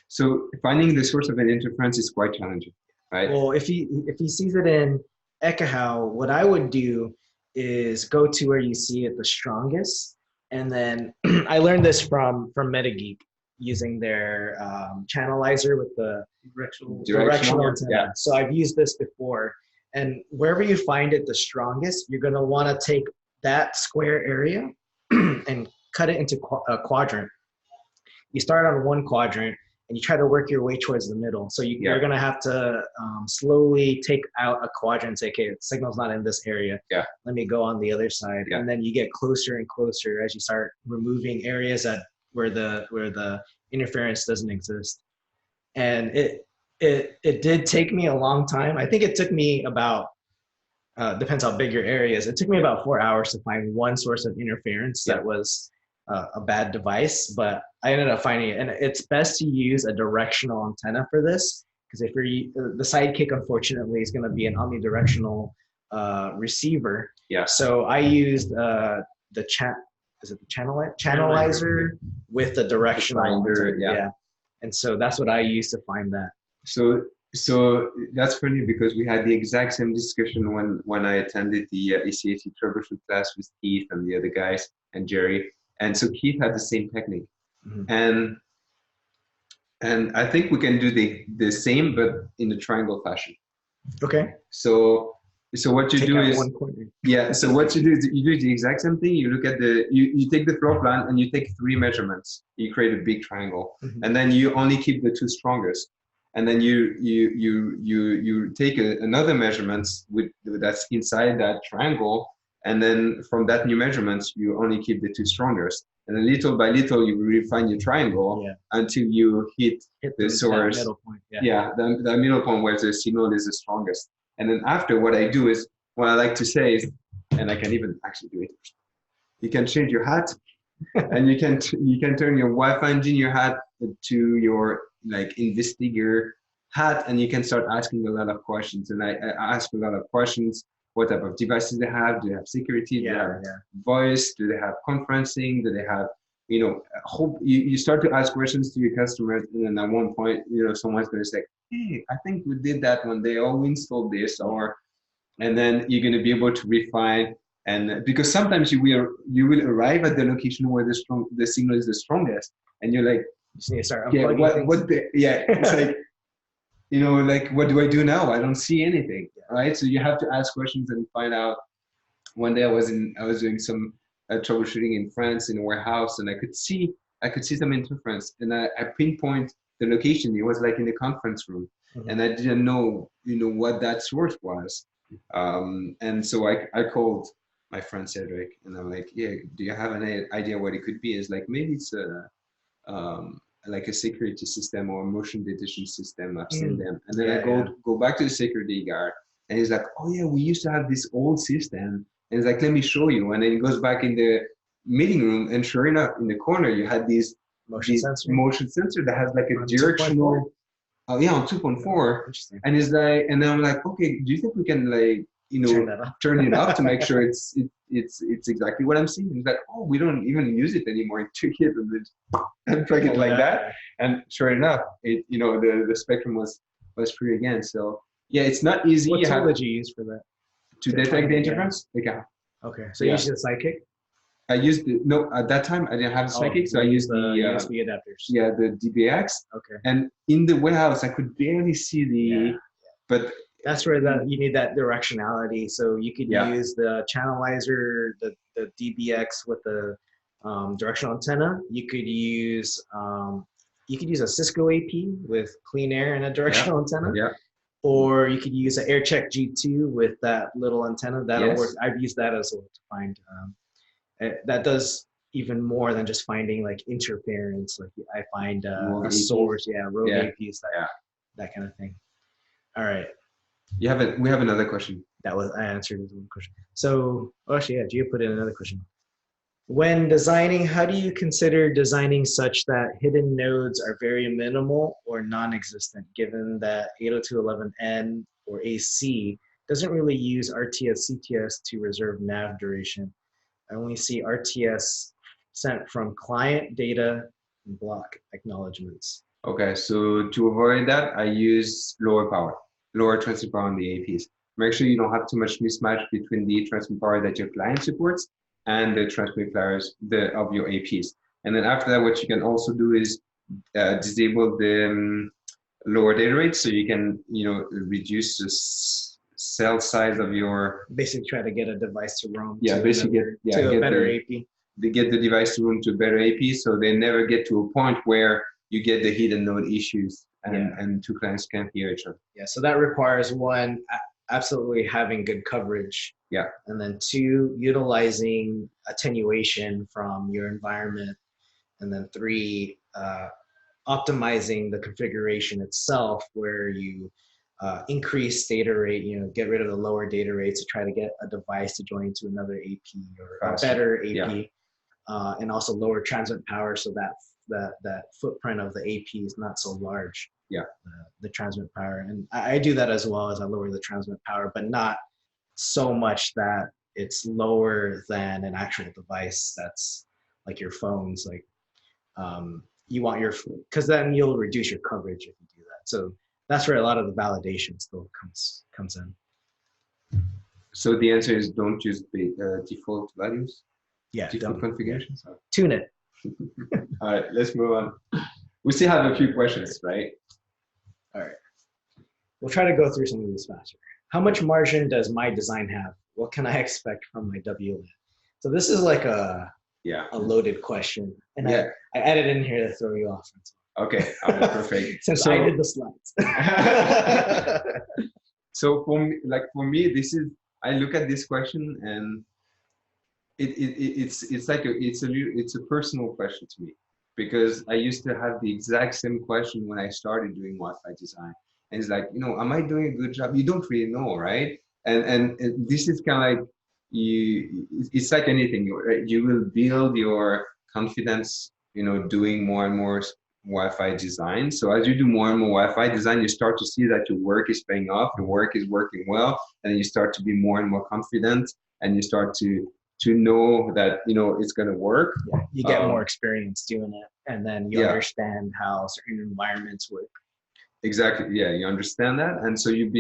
So finding the source of an interference is quite challenging, right? well, if he sees it in Ekahau, what I would do is go to where you see it the strongest, and then I learned this from MetaGeek using their channelizer with the directional antenna. Yeah. So I've used this before, and wherever you find it the strongest, you're going to want to take that square area and cut it into a quadrant. You start on one quadrant and you try to work your way towards the middle. So you're going to have to slowly take out a quadrant and say, okay, the signal's not in this area. Yeah. Let me go on the other side. Yeah. And then you get closer and closer as you start removing areas where the interference doesn't exist. And it did take me a long time. I think it took me about, depends how big your area is. It took me about 4 hours to find one source of interference that was a bad device, but I ended up finding it. And it's best to use a directional antenna for this, because if you're the sidekick, unfortunately, is going to be an omnidirectional receiver. Yeah. So I used channelizer with the directional Finder, yeah. And so that's what I used to find that. So that's funny because we had the exact same discussion when I attended the ECAT troubleshoot class with Keith and the other guys and Jerry. And so Keith had the same technique. Mm-hmm. And I think we can do the same, but in a triangle fashion. Okay. So what you do is, so what you do is you do the exact same thing. You look at you take the floor plan and you take 3 measurements. You create a big triangle, and then you only keep the 2 strongest. And then you take another measurements that's inside that triangle, and then from that new measurements you only keep the 2 strongest. And then little by little you refine your triangle until you hit the source. Middle point. The middle point where the signal is the strongest. And then after, what I do is, what I like to say is, and I can even actually do it. You can change your hat, and you can turn your Wi-Fi engineer hat to your investigator hat, and you can start asking a lot of questions. And I ask a lot of questions. What type of devices they have? Do they have security? Do they have voice? Do they have conferencing? Do they have, you start to ask questions to your customers, and then at one point, someone's going to say, hey, I think we did that one day, or we installed this, and then you're going to be able to refine. And because sometimes you will arrive at the location where the signal is the strongest, and you're like, you just need to start unplugging it's like, what do I do now? I don't see anything, right? So you have to ask questions and find out. One day I was doing some troubleshooting in France in a warehouse, and I could see some interference, and I pinpoint the location. It was like in the conference room, and I didn't know what that source was, and so I called my friend Cedric, and I'm like, yeah, do you have an idea what it could be? It's like, maybe it's like a security system or a motion detection system. I've seen them. And then I go back to the security guard, and he's like, oh yeah, we used to have this old system. And he's like, let me show you. And then he goes back in the meeting room, and sure enough, in the corner, you had this motion sensor that has like a directional, on 2.4. Interesting. And he's like, and then I'm like, okay, do you think we can turn it up to make sure it's exactly what I'm seeing? He's like, oh, we don't even use it anymore. I took it and plug it like that. And sure enough, the spectrum was free again. So yeah, it's not easy. What tool did you use for that? To detect the interference? Okay, so you used the Sidekick? I used at that time I didn't have the Sidekick, so I used the USB adapters. Yeah, the DBX. Okay. And in the warehouse, I could barely see but that's where you need that directionality. So you could use the channelizer, the DBX with the directional antenna. You could use a Cisco AP with clean air and a directional antenna. Yeah. Or you could use an AirCheck G2 with that little antenna. That'll work. I've used that as well to find. That does even more than just finding like interference. Like I find a source, rogue APs, that kind of thing. All right. We have another question. I answered one question. So, actually, Gio put in another question. When designing, how do you consider designing such that hidden nodes are very minimal or non-existent, given that 802.11n or AC doesn't really use RTS CTS to reserve nav duration? I only see RTS sent from client data and block acknowledgements. Okay, so to avoid that, I use lower transmit power on the APs. Make sure you don't have too much mismatch between the transmit power that your client supports and the transmit powers of your APs. And then after that, what you can also do is disable the lower data rate, so you can, reduce the cell size of your. Basically, try to get a device to roam Yeah, to basically a better AP. They get the device to room to a better AP, so they never get to a point where you get the hidden node issues and two clients can't hear each other. Yeah, so that requires one, absolutely having good coverage. Yeah. And then two, utilizing attenuation from your environment. And then three, optimizing the configuration itself where you increase data rate, get rid of the lower data rates to try to get a device to join to another AP or a better AP. Yeah. And also lower transmit power so that footprint of the AP is not so large. Yeah. The transmit power. And I do that as well as I lower the transmit power, but not so much that it's lower than an actual device that's like your phones. Like you want because then you'll reduce your coverage if you do that. So that's where a lot of the validation still comes in. So the answer is don't use the default values? Yeah. Default configurations? Yeah. Tune it. All right, let's move on. We still have a few questions, right? All right. We'll try to go through some of these faster. How much margin does my design have? What can I expect from my WLAN? So this is like a loaded question. And I added in here to throw you off. Okay, perfect. Since I did the slides. So for me, I look at this question and it's a personal question to me, because I used to have the exact same question when I started doing Wi-Fi design. And it's like, am I doing a good job? You don't really know, right? And this is kind of like, it's like anything, right? You will build your confidence, doing more and more Wi-Fi design. So as you do more and more Wi-Fi design, you start to see that your work is paying off, your work is working well, and you start to be more and more confident, and you start to know that it's going to work. Yeah, you get more experience doing it, and then you understand how certain environments work. Exactly. Yeah, you understand that, and so you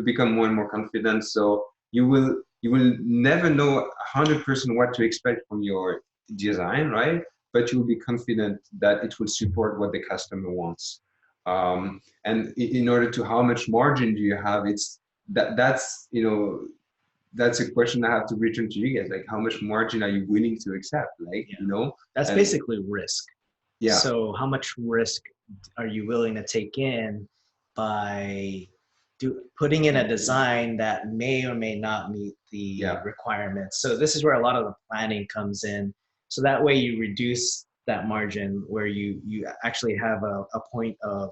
become more and more confident. So you will never know 100% what to expect from your design, right? But you will be confident that it will support what the customer wants. And in order to how much margin do you have? That's a question I have to return to you guys. Like, how much margin are you willing to accept? Like, that's basically risk. Yeah. So how much risk are you willing to take in by putting in a design that may or may not meet the requirements? So this is where a lot of the planning comes in. So that way you reduce that margin where you actually have a point of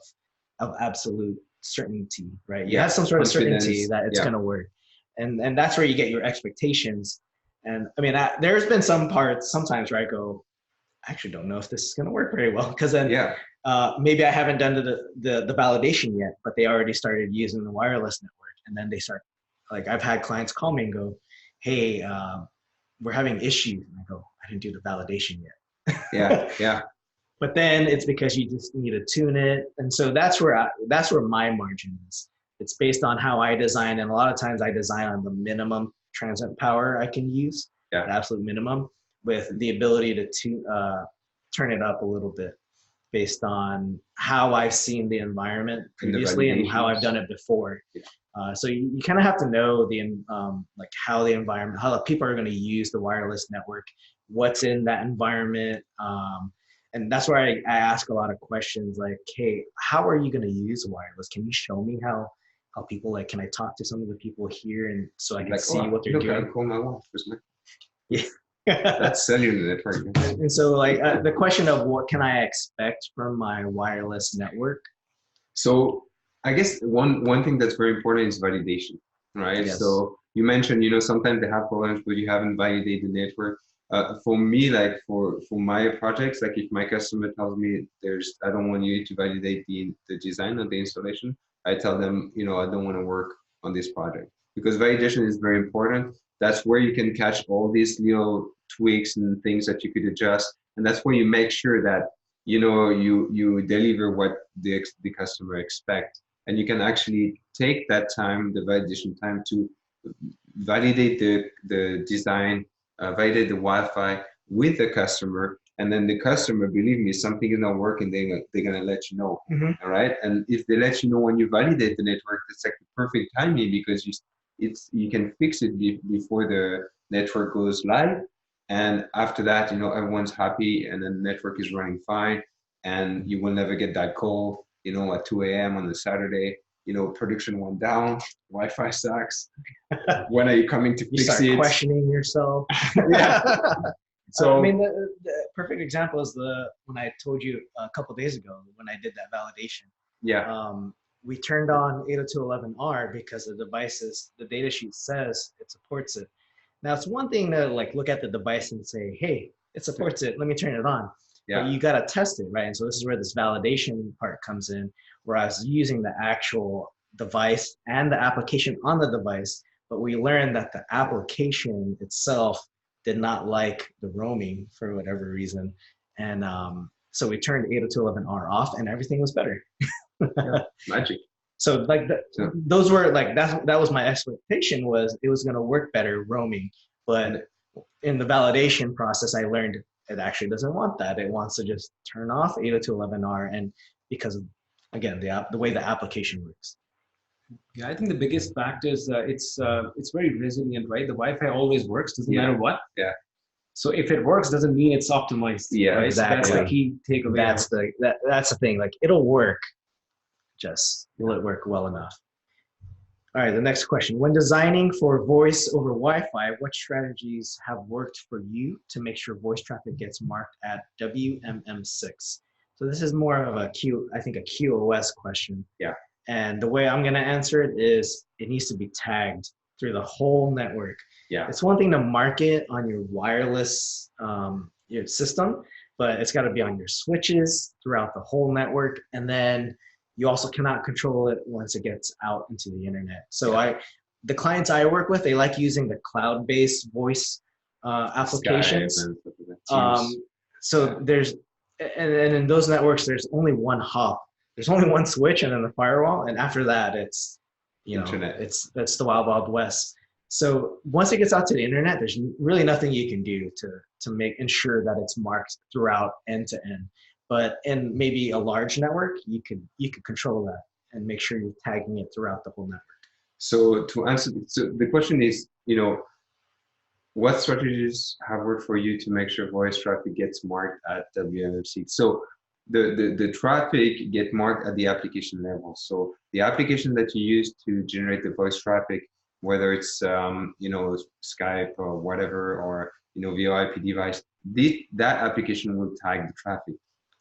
absolute certainty, right? You have some sort of certainty that it's going to work. And that's where you get your expectations. And I mean, there's been sometimes where I go, I actually don't know if this is going to work very well, because then maybe I haven't done the validation yet, but they already started using the wireless network. And then they start, like, I've had clients call me and go, hey, we're having issues. And I go, I didn't do the validation yet. Yeah. But then it's because you just need to tune it. And so that's where my margin is. It's based on how I design. And a lot of times I design on the minimum transmit power I can use, the absolute minimum, with the ability to turn it up a little bit based on how I've seen the environment previously and how I've done it before. So you kind of have to know like how the environment, how the people are going to use the wireless network, what's in that environment. And that's where I ask a lot of questions like, hey, how are you going to use wireless? Can you show me how people, like, can I talk to some of the people here and so I can see what they're doing? I call my wife, isn't it? That's cellular network. And so, like, the question of what can I expect from my wireless network? So I guess one thing that's very important is validation, right? Yes. So you mentioned, sometimes they have problems, but you haven't validated the network. For me, like for my projects, like if my customer tells me I don't want you to validate the design of the installation, I tell them, I don't want to work on this project, because validation is very important. That's where you can catch all these little tweaks and things that you could adjust, and that's where you make sure that you deliver what the customer expect, and you can actually take that time, the validation time, to validate the design, validate the Wi-Fi with the customer, and then the customer, believe me, something is not working, they're gonna let you know. All right, and if they let you know when you validate the network, it's like the perfect timing, because you can fix it before the network goes live, and after that, everyone's happy, and then the network is running fine, and you will never get that call, at 2 a.m. on a Saturday. Production went down, Wi-Fi sucks. When are you coming to fix it? Questioning yourself. Yeah. So I mean, the perfect example is when I told you a couple of days ago when I did that validation. Yeah. We turned on 802.11r because the data sheet says it supports it. Now it's one thing to look at the device and say, hey, it supports it, let me turn it on. Yeah. But you got to test it, right? And so this is where this validation part comes in, where I was using the actual device and the application on the device, but we learned that the application itself did not like the roaming for whatever reason. And so we turned 802.11r off and everything was better. Yeah, magic. So those were that was my expectation, was it was going to work better roaming. But in the validation process, I learned it actually doesn't want that. It wants to just turn off 802.11r, and because of, again, the way the application works. Yeah, I think the biggest factor is it's very resilient, right? The Wi-Fi always works, doesn't matter what. Yeah. So if it works, doesn't mean it's optimized. Yeah, right? Exactly. So that's the key takeaway. That's the thing. It'll work. Just will it work well enough? All right, the next question. When designing for voice over Wi-Fi, what strategies have worked for you to make sure voice traffic gets marked at WMM6? So this is more of a QoS question. Yeah. And the way I'm going to answer it is it needs to be tagged through the whole network. Yeah. It's one thing to mark it on your wireless your system, but it's got to be on your switches throughout the whole network. And then you also cannot control it once it gets out into the internet. So the clients I work with, they like using the cloud-based voice applications. So there's, and in those networks, there's only one hop. There's only one switch and then the firewall. And after that, it's, internet. That's the wild, wild west. So once it gets out to the internet, there's really nothing you can do to ensure that it's marked throughout end to end. But in maybe a large network, you could control that and make sure you're tagging it throughout the whole network. So to answer, so the question is, what strategies have worked for you to make sure voice traffic gets marked at WMFC? So the traffic get marked at the application level. So the application that you use to generate the voice traffic, whether it's Skype or whatever, or VoIP device, that application will tag the traffic.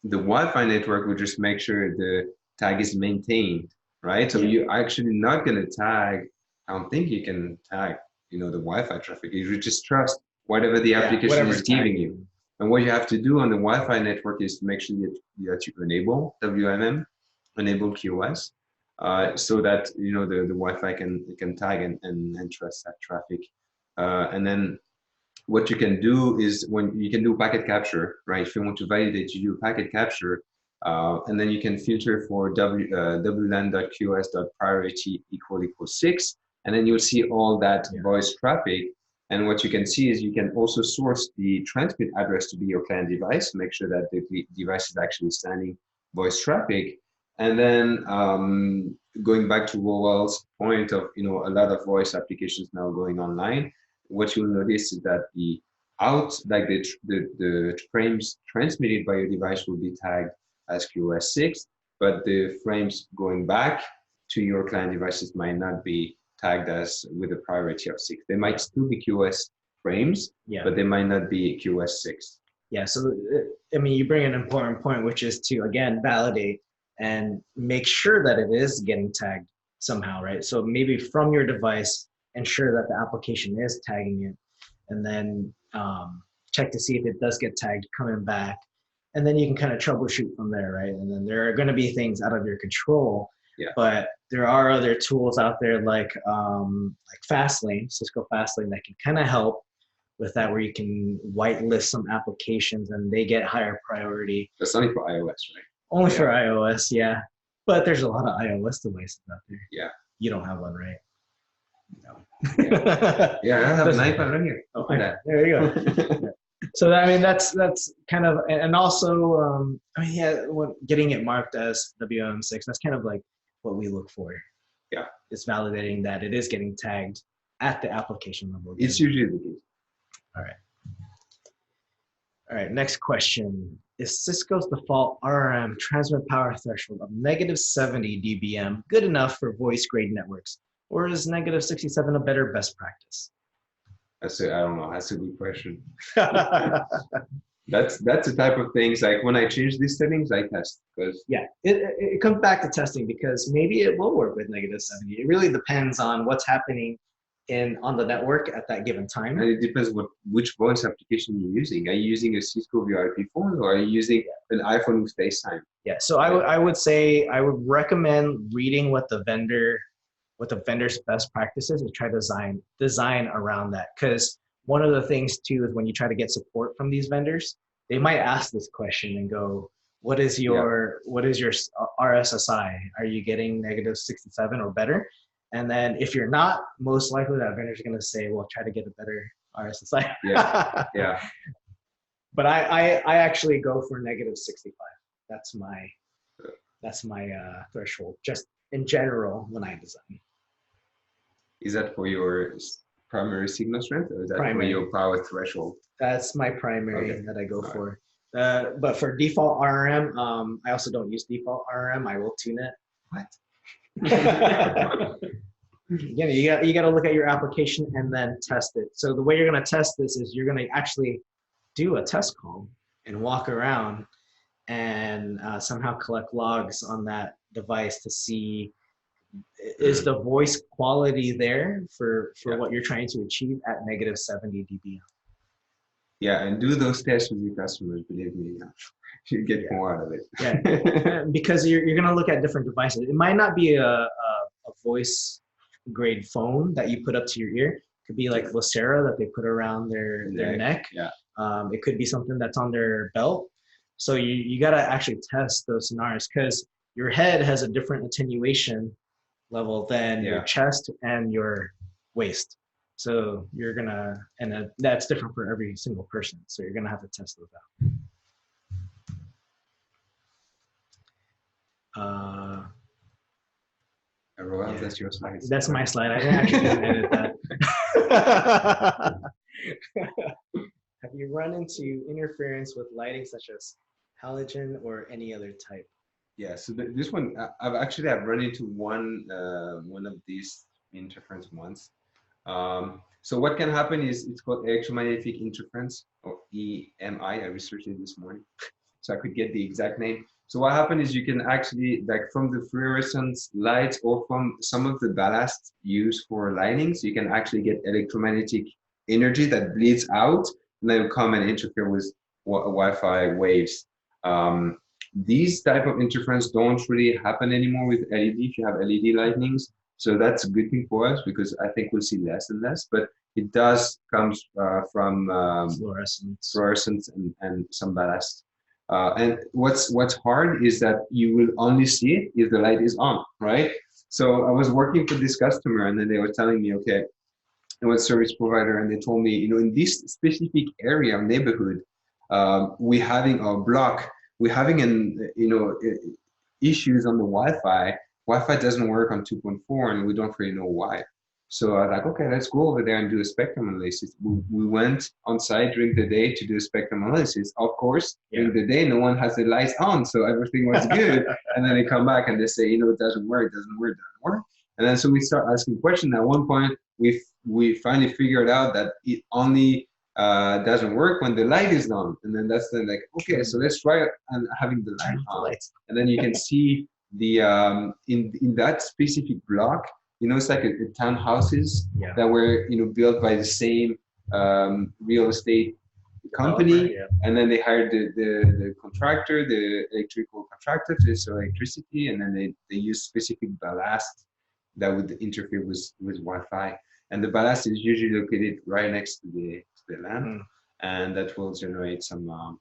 The Wi-Fi network will just make sure the tag is maintained, right? So you're actually not going to tag. I don't think you can tag, the Wi-Fi traffic. You just trust whatever the application is giving you. And what you have to do on the Wi-Fi network is to make sure that you enable WMM, enable QoS, so that the Wi-Fi can tag and trust that traffic. And then what you can do is when you can do packet capture, right? If you want to validate, you do packet capture, and then you can filter for wlan.qs.priority = 6, and then you'll see all that voice traffic. And what you can see is you can also source the transmit address to be your client device, make sure that the device is actually sending voice traffic. And then going back to Rowell's point of a lot of voice applications now going online, what you'll notice is that the frames transmitted by your device will be tagged as QoS 6, but the frames going back to your client devices might not be tagged as with a priority of 6. They might still be QoS frames, but they might not be QoS 6. Yeah, so I mean, you bring an important point, which is to, again, validate and make sure that it is getting tagged somehow, right? So maybe from your device, ensure that the application is tagging it, and then check to see if it does get tagged coming back. And then you can kind of troubleshoot from there, right? And then there are going to be things out of your control, but there are other tools out there like Fastlane, Cisco Fastlane, that can kind of help with that, where you can whitelist some applications and they get higher priority. That's only for iOS, right? Only for iOS, yeah. But there's a lot of iOS devices out there. Yeah. You don't have one, right? No. Yeah, I have an iPad right here. Oh, there you go. So I mean, that's kind of, and also, I mean, getting it marked as WM6, that's kind of like what we look for. Yeah. It's validating that it is getting tagged at the application level. It's usually the case. All right. All right, next question. Is Cisco's default RRM transmit power threshold of -70 dBm good enough for voice grade networks? Or is -67 a better best practice? I don't know. That's a good question. That's the type of things, like when I change these settings, I test. Because it comes back to testing, because maybe it will work with -70. It really depends on what's happening on the network at that given time. And it depends which voice application you're using. Are you using a Cisco VIP phone, or are you using an iPhone with FaceTime? Yeah, so I would say I would recommend reading what the vendor's best practices, and try to design around that. Because one of the things too is when you try to get support from these vendors, they might ask this question and go, what is your RSSI? Are you getting -67 or better? And then if you're not, most likely that vendor is going to say, well, try to get a better RSSI. Yeah. But I actually go for -65. That's my threshold, just in general when I design. Is that for your primary signal strength, or is that Primary. for your power threshold? That's my primary that I go for. But for default RRM, I also don't use default RRM. I will tune it. What? Again, you got to look at your application and then test it. So the way you're going to test this is you're going to actually do a test call and walk around and somehow collect logs on that device to see, is the voice quality there for what you're trying to achieve at -70 dBm. Yeah, and do those tests with your customers, believe me. You get more out of it. Because you're going to look at different devices. It might not be a voice grade phone that you put up to your ear. It could be like Vocera that they put around their neck. Yeah. It could be something that's on their belt. So you got to actually test those scenarios, because your head has a different attenuation level than your chest and your waist. So you're going to, and that's different for every single person. So you're going to have to test those out. That's your slide. That's my slide. I didn't actually edit that. Have you run into interference with lighting such as halogen or any other type? Yeah, so this one, I've run into one of these interference once. So what can happen is, it's called electromagnetic interference, or EMI. I researched it this morning, so I could get the exact name. So what happens is you can actually, like from the fluorescent lights or from some of the ballast used for lightings, you can actually get electromagnetic energy that bleeds out and then come and interfere with Wi-Fi waves. These type of interference don't really happen anymore with LED if you have LED lightnings. So that's a good thing for us, because I think we'll see less and less, but it does comes from fluorescence and some ballast. And what's hard is that you will only see it if the light is on, right? So I was working for this customer, and then they were telling me, okay, I was a service provider, and they told me, in this specific area or neighborhood, we're having a block, we're having issues on the Wi-Fi. Wi-Fi doesn't work on 2.4, and we don't really know why. So I was like, okay, let's go over there and do a spectrum analysis. We went on site during the day to do a spectrum analysis. Of course, during the day, no one has the lights on, so everything was good. And then they come back and they say, it doesn't work. And then so we start asking questions. At one point, we finally figured out that it only doesn't work when the light is on. And then that's then like, okay, so let's try and having the light on. And then you can see the in that specific block, it's like a townhouses that were built by the same real estate company, yeah. and then they hired the contractor, the electrical contractor to install electricity, and then they use specific ballast that would interfere with Wi-Fi. And the ballast is usually located right next to the LAN, and that will generate some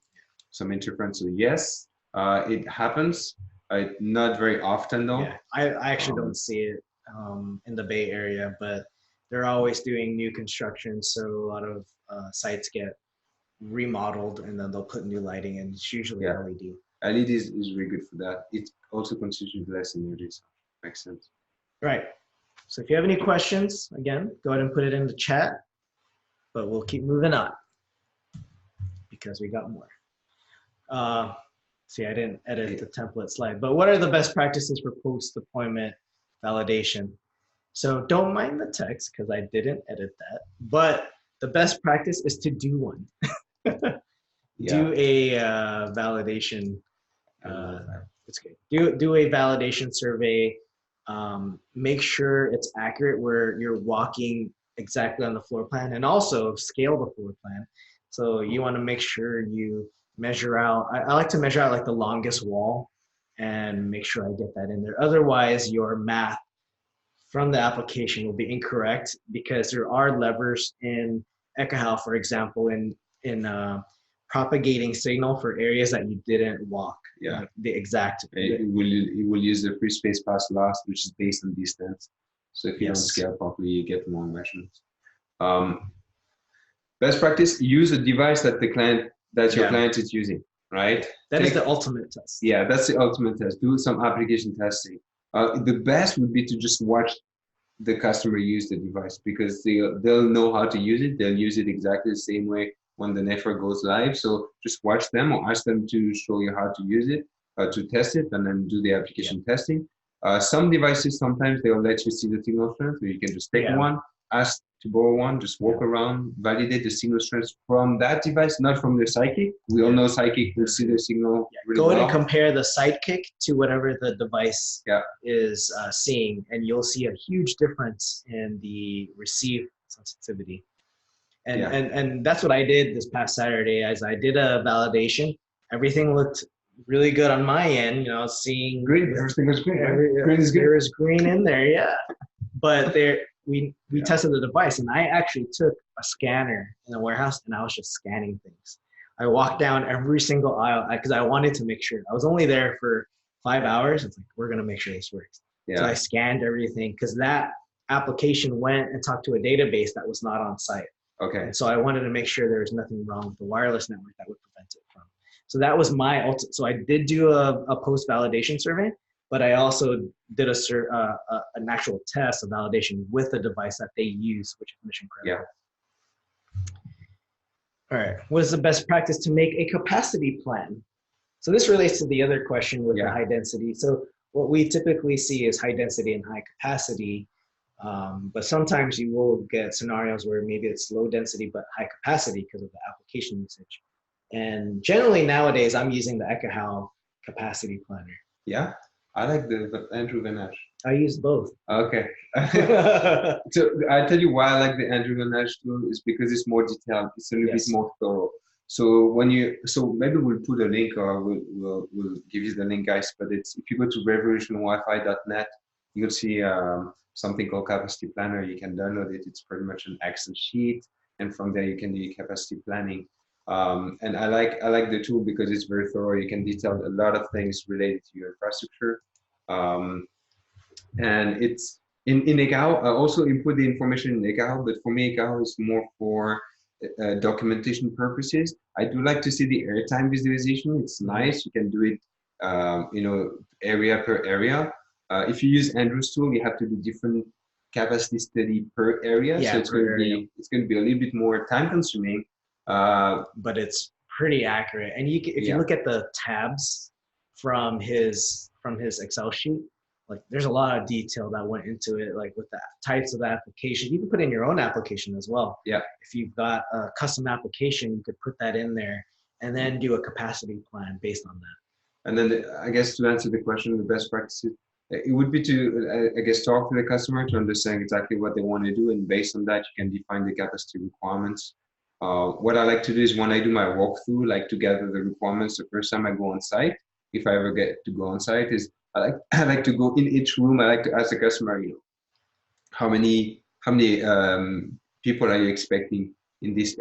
interference. So yes, it happens. Not very often though. Yeah, I actually don't see it in the Bay Area, but they're always doing new construction, so a lot of sites get remodeled and then they'll put new lighting, and it's usually LED. LED is really good for that. It also consumes less energy, so makes sense. Right. So if you have any questions, again, go ahead and put it in the chat, but we'll keep moving on because we got more. See, I didn't edit the template slide, but what are the best practices for post-appointment validation? So don't mind the text because I didn't edit that, but the best practice is to do one. Do a validation. It's good. Do a validation survey. Make sure it's accurate where you're walking exactly on the floor plan, and also scale the floor plan. So you want to make sure you measure out. I like to measure out like the longest wall and make sure I get that in there. Otherwise, your math from the application will be incorrect because there are levers in Ekahau, for example, in propagating signal for areas that you didn't walk. Yeah. Like the exact. It will use the free space pass loss, which is based on distance. So if you don't scale properly, you get wrong measurements. Best practice: use a device that your client is using. Right. That is the ultimate test. Yeah, that's the ultimate test. Do some application testing. The best would be to just watch the customer use the device because they'll know how to use it. They'll use it exactly the same way when the network goes live. So just watch them or ask them to show you how to use it, to test it, and then do the application testing. Some devices, sometimes they'll let you see the signal strength, so you can just take one, ask to borrow one, just walk around, validate the signal strength from that device, not from the Sidekick. We all know Sidekick will see the signal really Go well. ahead and compare the Sidekick to whatever the device is seeing, and you'll see a huge difference in the receive sensitivity. And that's what I did this past Saturday. As I did a validation, everything looked really good on my end. You know, seeing green, everything was green. Green is good. There was green in there, yeah. But we tested the device, and I actually took a scanner in the warehouse, and I was just scanning things. I walked down every single aisle because I wanted to make sure. I was only there for 5 hours. It's like, we're gonna make sure this works. So I scanned everything because that application went and talked to a database that was not on site. Okay. And so I wanted to make sure there was nothing wrong with the wireless network that would prevent it from. So that was my ultimate. So I did do a post validation survey, but I also did an actual test of validation with the device that they use, which is mission critical. All right. What is the best practice to make a capacity plan? So this relates to the other question with the high density. So what we typically see is high density and high capacity. But sometimes you will get scenarios where maybe it's low density but high capacity because of the application usage. And generally nowadays, I'm using the Ekahau capacity planner. Yeah, I like the Andrew Van Ash. I use both. Okay. So I tell you why I like the Andrew Van Ash tool is because it's more detailed. It's a little bit more thorough. So maybe we'll put a link, or we'll give you the link, guys. But it's, if you go to revolutionwifi.net, you'll see something called capacity planner. You can download it. It's pretty much an Excel sheet, and from there you can do your capacity planning. And I like the tool because it's very thorough. You can detail a lot of things related to your infrastructure. And it's in Ekahau. I also input the information in Ekahau, but for me, Ekahau is more for documentation purposes. I do like to see the airtime visualization. It's nice. You can do it, area per area. If you use Andrew's tool, you have to do different capacity study per area. So it's going to be a little bit more time consuming. But it's pretty accurate. And if you look at the tabs from his Excel sheet, like there's a lot of detail that went into it, like with the types of application. You can put in your own application as well. Yeah. If you've got a custom application, you could put that in there and then do a capacity plan based on that. And then I guess to answer the question, the best practices, it would be to, I guess, talk to the customer to understand exactly what they want to do. And based on that, you can define the capacity requirements. What I like to do is when I do my walkthrough, like to gather the requirements the first time I go on site, if I ever get to go on site, is I like to go in each room. I like to ask the customer, you know, how many people are you expecting in this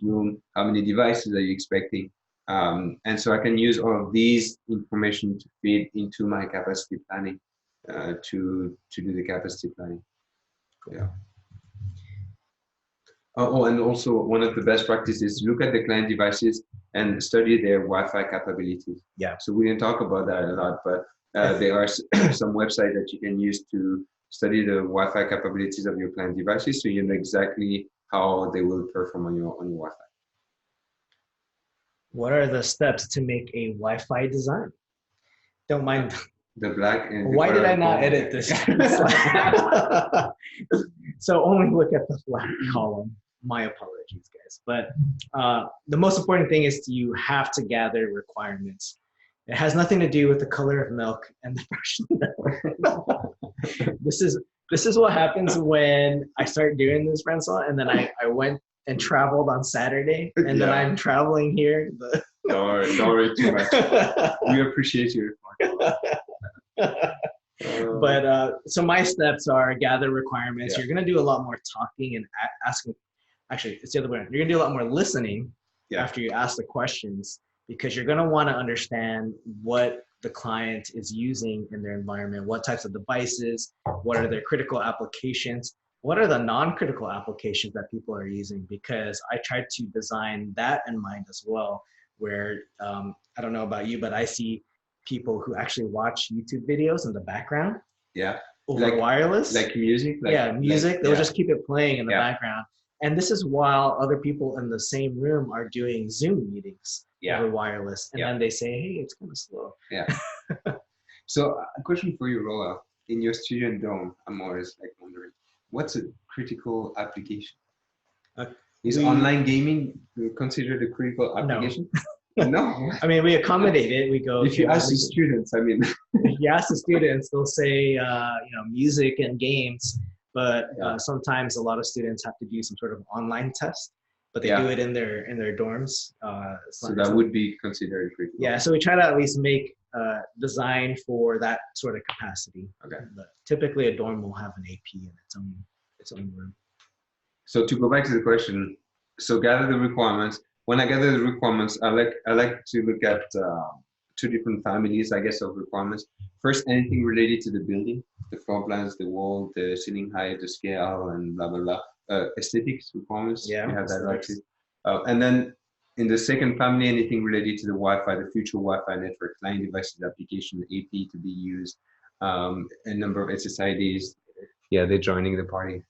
room? How many devices are you expecting? And so I can use all of these information to feed into my capacity planning to do the capacity planning. Yeah. Oh, and also one of the best practices, look at the client devices and study their Wi-Fi capabilities. Yeah. So we didn't talk about that a lot, but there are some websites that you can use to study the Wi-Fi capabilities of your client devices, so you know exactly how they will perform on your Wi-Fi. What are the steps to make a Wi-Fi design? Don't mind. The black and Why did I not edit this slide? So only look at the black column. My apologies, guys. But the most important thing is you have to gather requirements. It has nothing to do with the color of milk and the version. This is what happens when I start doing this, Francois, and then I went and traveled on Saturday, and then I'm traveling here. Don't worry too much. We appreciate your But so my steps are gather requirements. Yeah. You're going to do a lot more talking and asking. Actually, it's the other way. You're going to do a lot more listening after you ask the questions, because you're going to want to understand what the client is using in their environment, what types of devices, what are their critical applications, what are the non-critical applications that people are using, because I tried to design that in mind as well, where I don't know about you, but I see people who actually watch YouTube videos in the background. Yeah. Over wireless. Like music? Music. They'll just keep it playing in the Yeah. background. And this is while other people in the same room are doing Zoom meetings over wireless. And then they say, hey, it's kind of slow. Yeah. So a question for you, Rola. In your student dome, I'm always like wondering, what's a critical application? Is online gaming considered a critical application? No. I mean, we accommodate it. We go. If you ask the students, I mean. If you ask the students, they'll say, you know, music and games. But sometimes a lot of students have to do some sort of online test, but they do it in their dorms. So that would be considered critical. Yeah. So we try to at least make design for that sort of capacity. Okay. But typically, a dorm will have an AP in its own room. So to go back to the question, so gather the requirements. When I gather the requirements, I like to look at two different families, I guess, of requirements. First, anything related to the building, the floor plans, the wall, the ceiling height, the scale, and blah, blah, blah. Aesthetics requirements, we have that right too. And then in the second family, anything related to the Wi-Fi, the future Wi-Fi network, client devices, application, AP to be used, a number of SSIDs. Yeah, they're joining the party.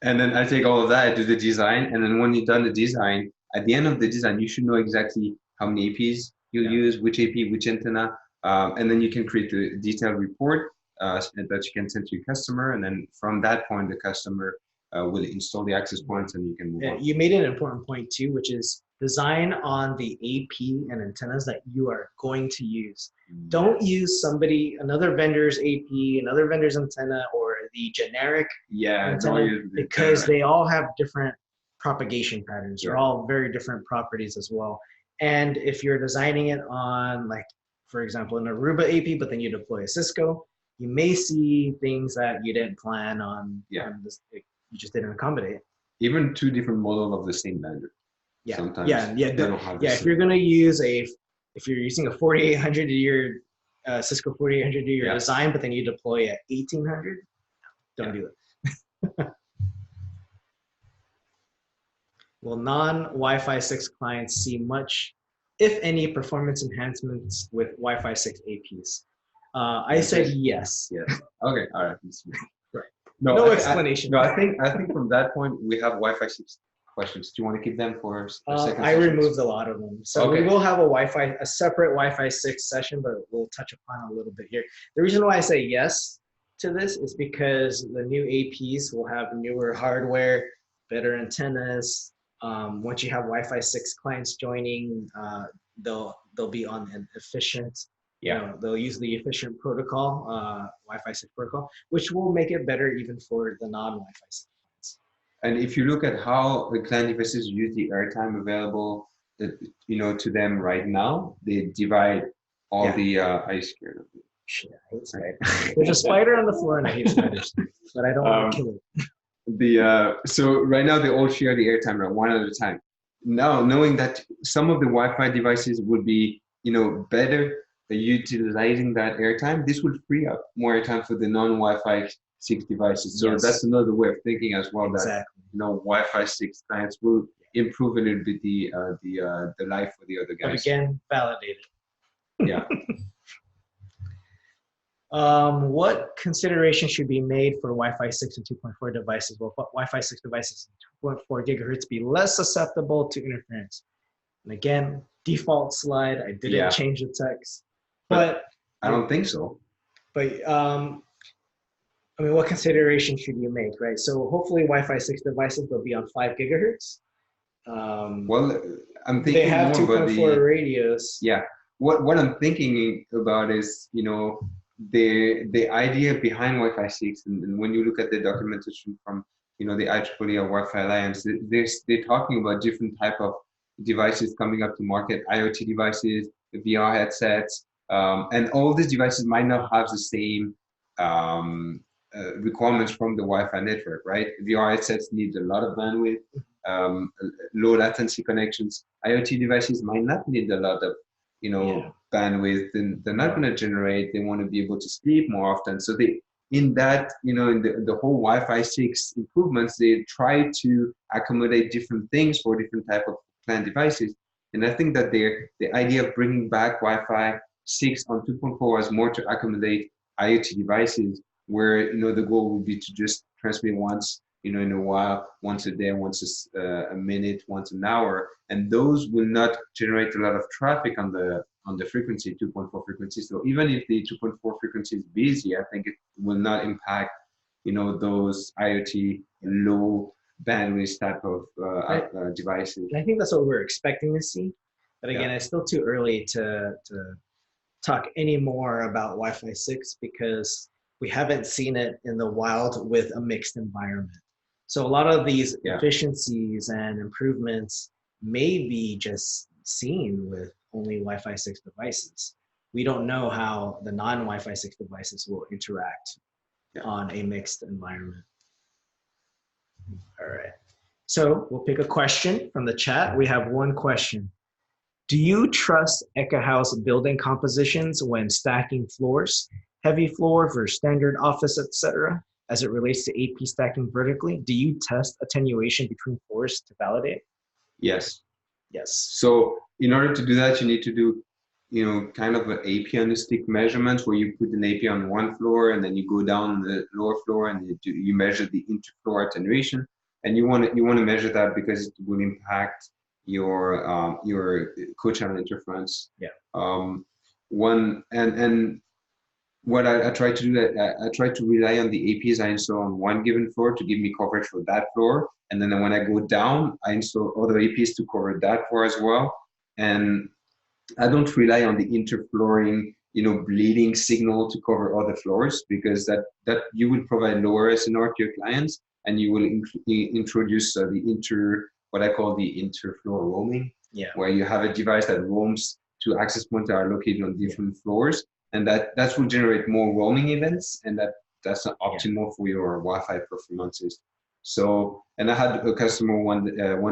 And then I take all of that, I do the design, and then when you've done the design, at the end of the design, you should know exactly how many APs you'll use, which AP, which antenna, and then you can create the detailed report that you can send to your customer, and then from that point, the customer will install the access points, and you can move on. You made an important point too, which is design on the AP and antennas that you are going to use. Don't use another vendor's AP, another vendor's antenna, or the generic antenna, because they all have different propagation patterns. They're all very different properties as well. And if you're designing it on, like, for example, an Aruba AP, but then you deploy a Cisco, you may see things that you didn't plan on. You just didn't accommodate. Even two different models of the same vendor. Sometimes if you're gonna use if you're using a 4800 a year Cisco 4800 a year design, but then you deploy a 1800, don't do it. Will non-Wi-Fi 6 clients see much, if any, performance enhancements with Wi-Fi 6 APs? I said yes. Yes. Okay. All right. Right. No explanation. I think from that point we have Wi-Fi 6 questions. Do you want to keep them for a second? I removed a lot of them. So we will have a separate Wi-Fi 6 session, but we'll touch upon a little bit here. The reason why I say yes to this is because the new APs will have newer hardware, better antennas. Once you have Wi-Fi 6 clients joining, they'll be on an efficient, they'll use the efficient protocol, Wi-Fi 6 protocol, which will make it better even for the non-Wi-Fi 6 clients. And if you look at how the client devices use the airtime available, to them right now, they divide all the. I scared of it. Shit, I hate spiders. There's a spider on the floor, and I hate spiders, but I don't want to kill it. So right now they all share the airtime right, one at a time. Now knowing that some of the Wi-Fi devices would be better utilizing that airtime, this would free up more airtime for the non-Wi-Fi 6 devices. So that's another way of thinking as well. That Wi-Fi 6 clients will improve a little bit the life for the other guys. But again, validated. Yeah. What consideration should be made for Wi-Fi 6 and 2.4 devices? Will Wi-Fi 6 devices and 2.4 gigahertz be less susceptible to interference? And again, default slide. I didn't change the text, but I don't think so. But I mean, what consideration should you make, right? So hopefully, Wi-Fi 6 devices will be on 5 gigahertz. Well, I'm thinking they have 2.4 radios. Yeah. What I'm thinking about is, the idea behind Wi-Fi 6, and when you look at the documentation from, the IEEE or Wi-Fi Alliance, they're talking about different type of devices coming up to market, IoT devices, VR headsets, and all these devices might not have the same requirements from the Wi-Fi network, right? VR headsets need a lot of bandwidth, low latency connections. IoT devices might not need a lot of bandwidth, and they're not going to generate. They want to be able to sleep more often. So in the whole Wi-Fi 6 improvements, they try to accommodate different things for different type of client devices. And I think that the idea of bringing back Wi-Fi 6 on 2.4 was more to accommodate IoT devices, where the goal would be to just transmit once in a while, once a day, once a minute, once an hour, and those will not generate a lot of traffic on the frequency, 2.4 frequency. So even if the 2.4 frequency is busy, I think it will not impact those IoT low bandwidth type of devices. And I think that's what we're expecting to see. But again, it's still too early to talk any more about Wi-Fi 6 because we haven't seen it in the wild with a mixed environment. So a lot of these efficiencies and improvements may be just seen with only Wi-Fi 6 devices. We don't know how the non-Wi-Fi 6 devices will interact on a mixed environment. All right. So we'll pick a question from the chat. We have one question. Do you trust Ekahau's building compositions when stacking floors, heavy floor versus standard office, etc., as it relates to AP stacking vertically? Do you test attenuation between floors to validate? Yes. Yes. So in order to do that, you need to do, kind of an AP on the stick measurements where you put an AP on one floor and then you go down the lower floor and you measure the interfloor attenuation. And you want to measure that because it will impact your co-channel interference. Yeah. What I try to do, I try to rely on the APs I install on one given floor to give me coverage for that floor. And then when I go down, I install other APs to cover that floor as well. And I don't rely on the interflooring, bleeding signal to cover other floors, because that you will provide lower SNR to your clients, and you will introduce what I call the interfloor roaming, where you have a device that roams to access points that are located on different floors. And that will generate more roaming events, and that's not optimal for your Wi-Fi performances. So, and I had a customer one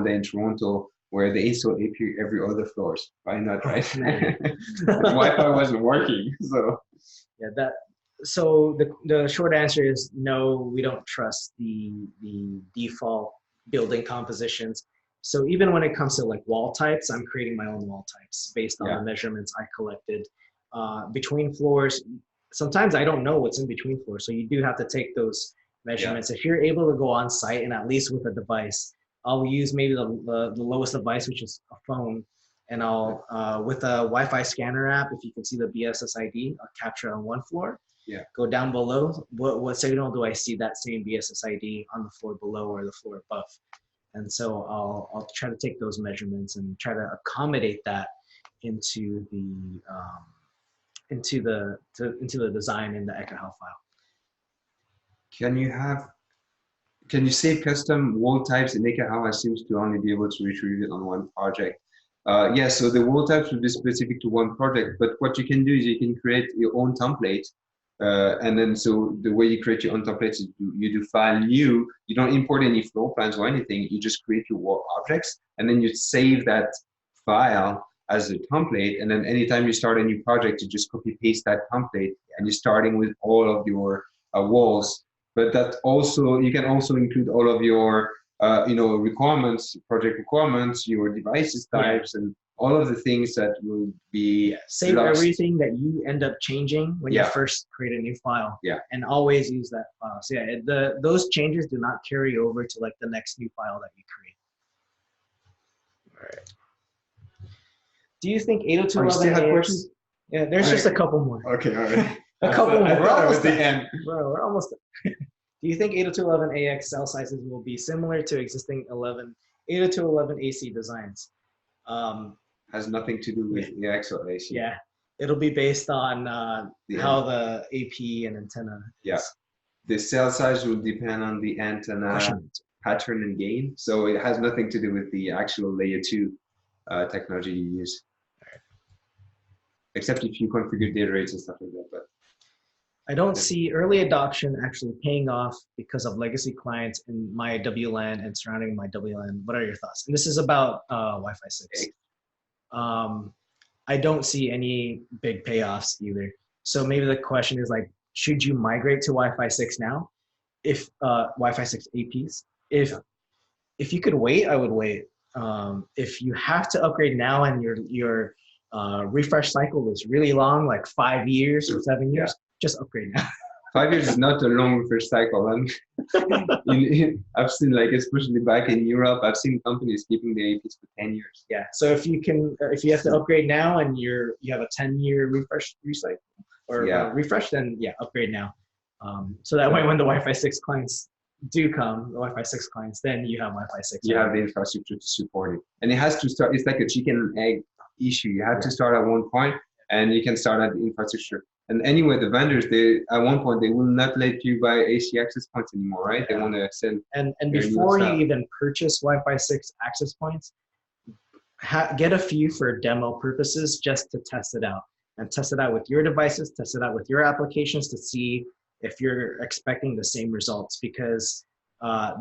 day in Toronto where they installed AP every other floors. Why not, right? Wi-Fi wasn't working, so. Yeah, so the short answer is no, we don't trust the default building compositions. So even when it comes to like wall types, I'm creating my own wall types based on the measurements I collected. Between floors, sometimes I don't know what's in between floors, so you do have to take those measurements. If you're able to go on site and at least with a device, I'll use maybe the lowest device, which is a phone, and I'll with a Wi-Fi scanner app, if you can see the BSSID, I'll capture it on one floor. Go down below, what signal do I see that same BSSID on the floor below or the floor above? And so I'll try to take those measurements and try to accommodate that into the design in the Ekahau file. can you save custom wall types in AKHA seems to only be able to retrieve it on one project? Yes, so the wall types will be specific to one project, but what you can do is you can create your own template. And then so the way you create your own templates is you do file new, you don't import any floor plans or anything, you just create your wall objects, and then you save that file as a template, and then anytime you start a new project, you just copy paste that template, and you're starting with all of your walls. But that also, you can also include all of your requirements, project requirements, your devices types, and all of the things that will be save lost. everything that you end up changing when you first create a new file. And always use that file. So yeah, those changes do not carry over to like the next new file that you create. All right. Do you think 802.11ax? Yeah, there's just a couple more. Okay, all right. A couple more. We're almost at the end. Bro, we're almost done. Do you think 802.11ax cell sizes will be similar to existing 802.11ac designs? Has nothing to do with the AX or AC. Yeah, it'll be based on how the AP and antenna is. The cell size will depend on the antenna pattern and gain. So it has nothing to do with the actual layer 2 technology you use. Except if you configure data rates and stuff like that. But I don't see early adoption actually paying off because of legacy clients in my WLAN and surrounding my WLAN. What are your thoughts? And this is about Wi-Fi 6. I don't see any big payoffs either. So maybe the question is like, should you migrate to Wi-Fi 6 now? If Wi-Fi 6 APs, if you could wait, I would wait. If you have to upgrade now and your refresh cycle is really long, like 5 years or 7 years, just upgrade now. 5 years is not a long refresh cycle. And I've seen, like, especially back in Europe, I've seen companies keeping the APs for 10 years. Yeah. So if you have to upgrade now and you have a 10-year refresh recycle or refresh, then upgrade now. So that way, when the Wi-Fi 6 clients do come, the Wi-Fi 6 clients, then you have Wi-Fi 6. You have the infrastructure to support it, and it has to start. It's like a chicken and egg issue. You have to start at one point, and you can start at the infrastructure. And anyway, the vendors, at one point, they will not let you buy AC access points anymore, right? They want to sell. And before you even purchase Wi-Fi 6 access points, get a few for demo purposes just to test it out. And test it out with your devices, test it out with your applications to see if you're expecting the same results, because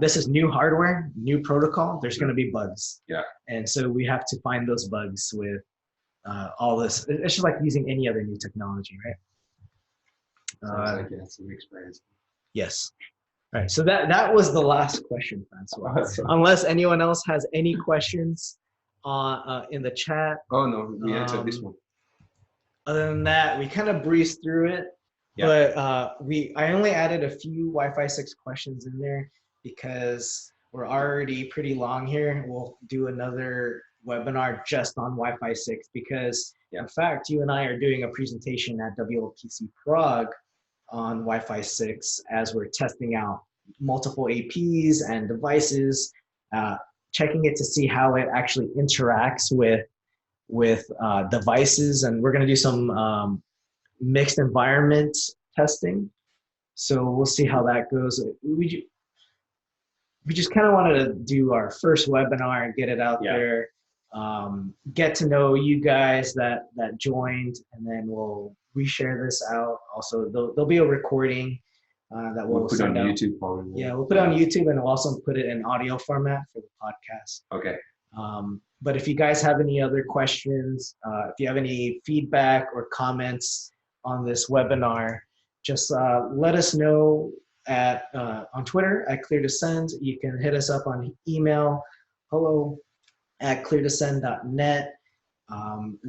this is new hardware, new protocol, there's going to be bugs. And so we have to find those bugs with all this. It's just like using any other new technology, right? Sounds like you had some experience. Yes. All right, so that was the last question, Francois. Awesome. Unless anyone else has any questions in the chat. Oh no, we answered this one. Other than that, we kind of breezed through it. But I only added a few Wi-Fi 6 questions in there because we're already pretty long here. We'll do another webinar just on Wi-Fi 6 because, in fact, you and I are doing a presentation at WLPC Prague on Wi-Fi 6 as we're testing out multiple APs and devices, checking it to see how it actually interacts with devices. And we're going to do some mixed environment testing. So we'll see how that goes. We just kind of wanted to do our first webinar and get it out there, get to know you guys that joined, and then we'll reshare this out. Also, there'll be a recording that we'll put on YouTube probably. Yeah, we'll put it on YouTube, and we'll also put it in audio format for the podcast. Okay. But if you guys have any other questions, if you have any feedback or comments on this webinar, just let us know on Twitter at ClearToSend. You can hit us up on email, hello@cleartosend.net.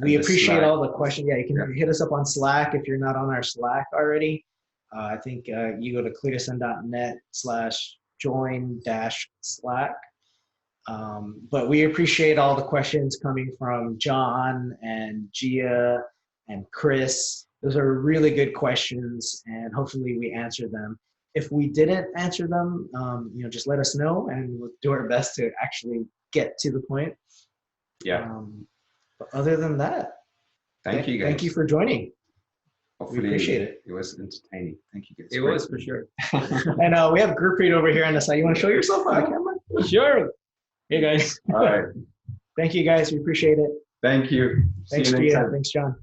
We appreciate all the questions. Yeah, you can hit us up on Slack if you're not on our Slack already. I think you go to cleartosend.net/join-Slack. But we appreciate all the questions coming from John and Gia and Chris. Those are really good questions, and hopefully we answered them. If we didn't answer them, just let us know, and we'll do our best to actually get to the point. But other than that, thank you guys. Thank you for joining. Hopefully, appreciate it. It was entertaining. Thank you guys. It was for sure. And we have Gurpreet over here on the side. You want to show yourself on camera? Sure. Hey guys. All right. Thank you guys. We appreciate it. Thank you. Thanks, See you next Gia. time. Thanks, John.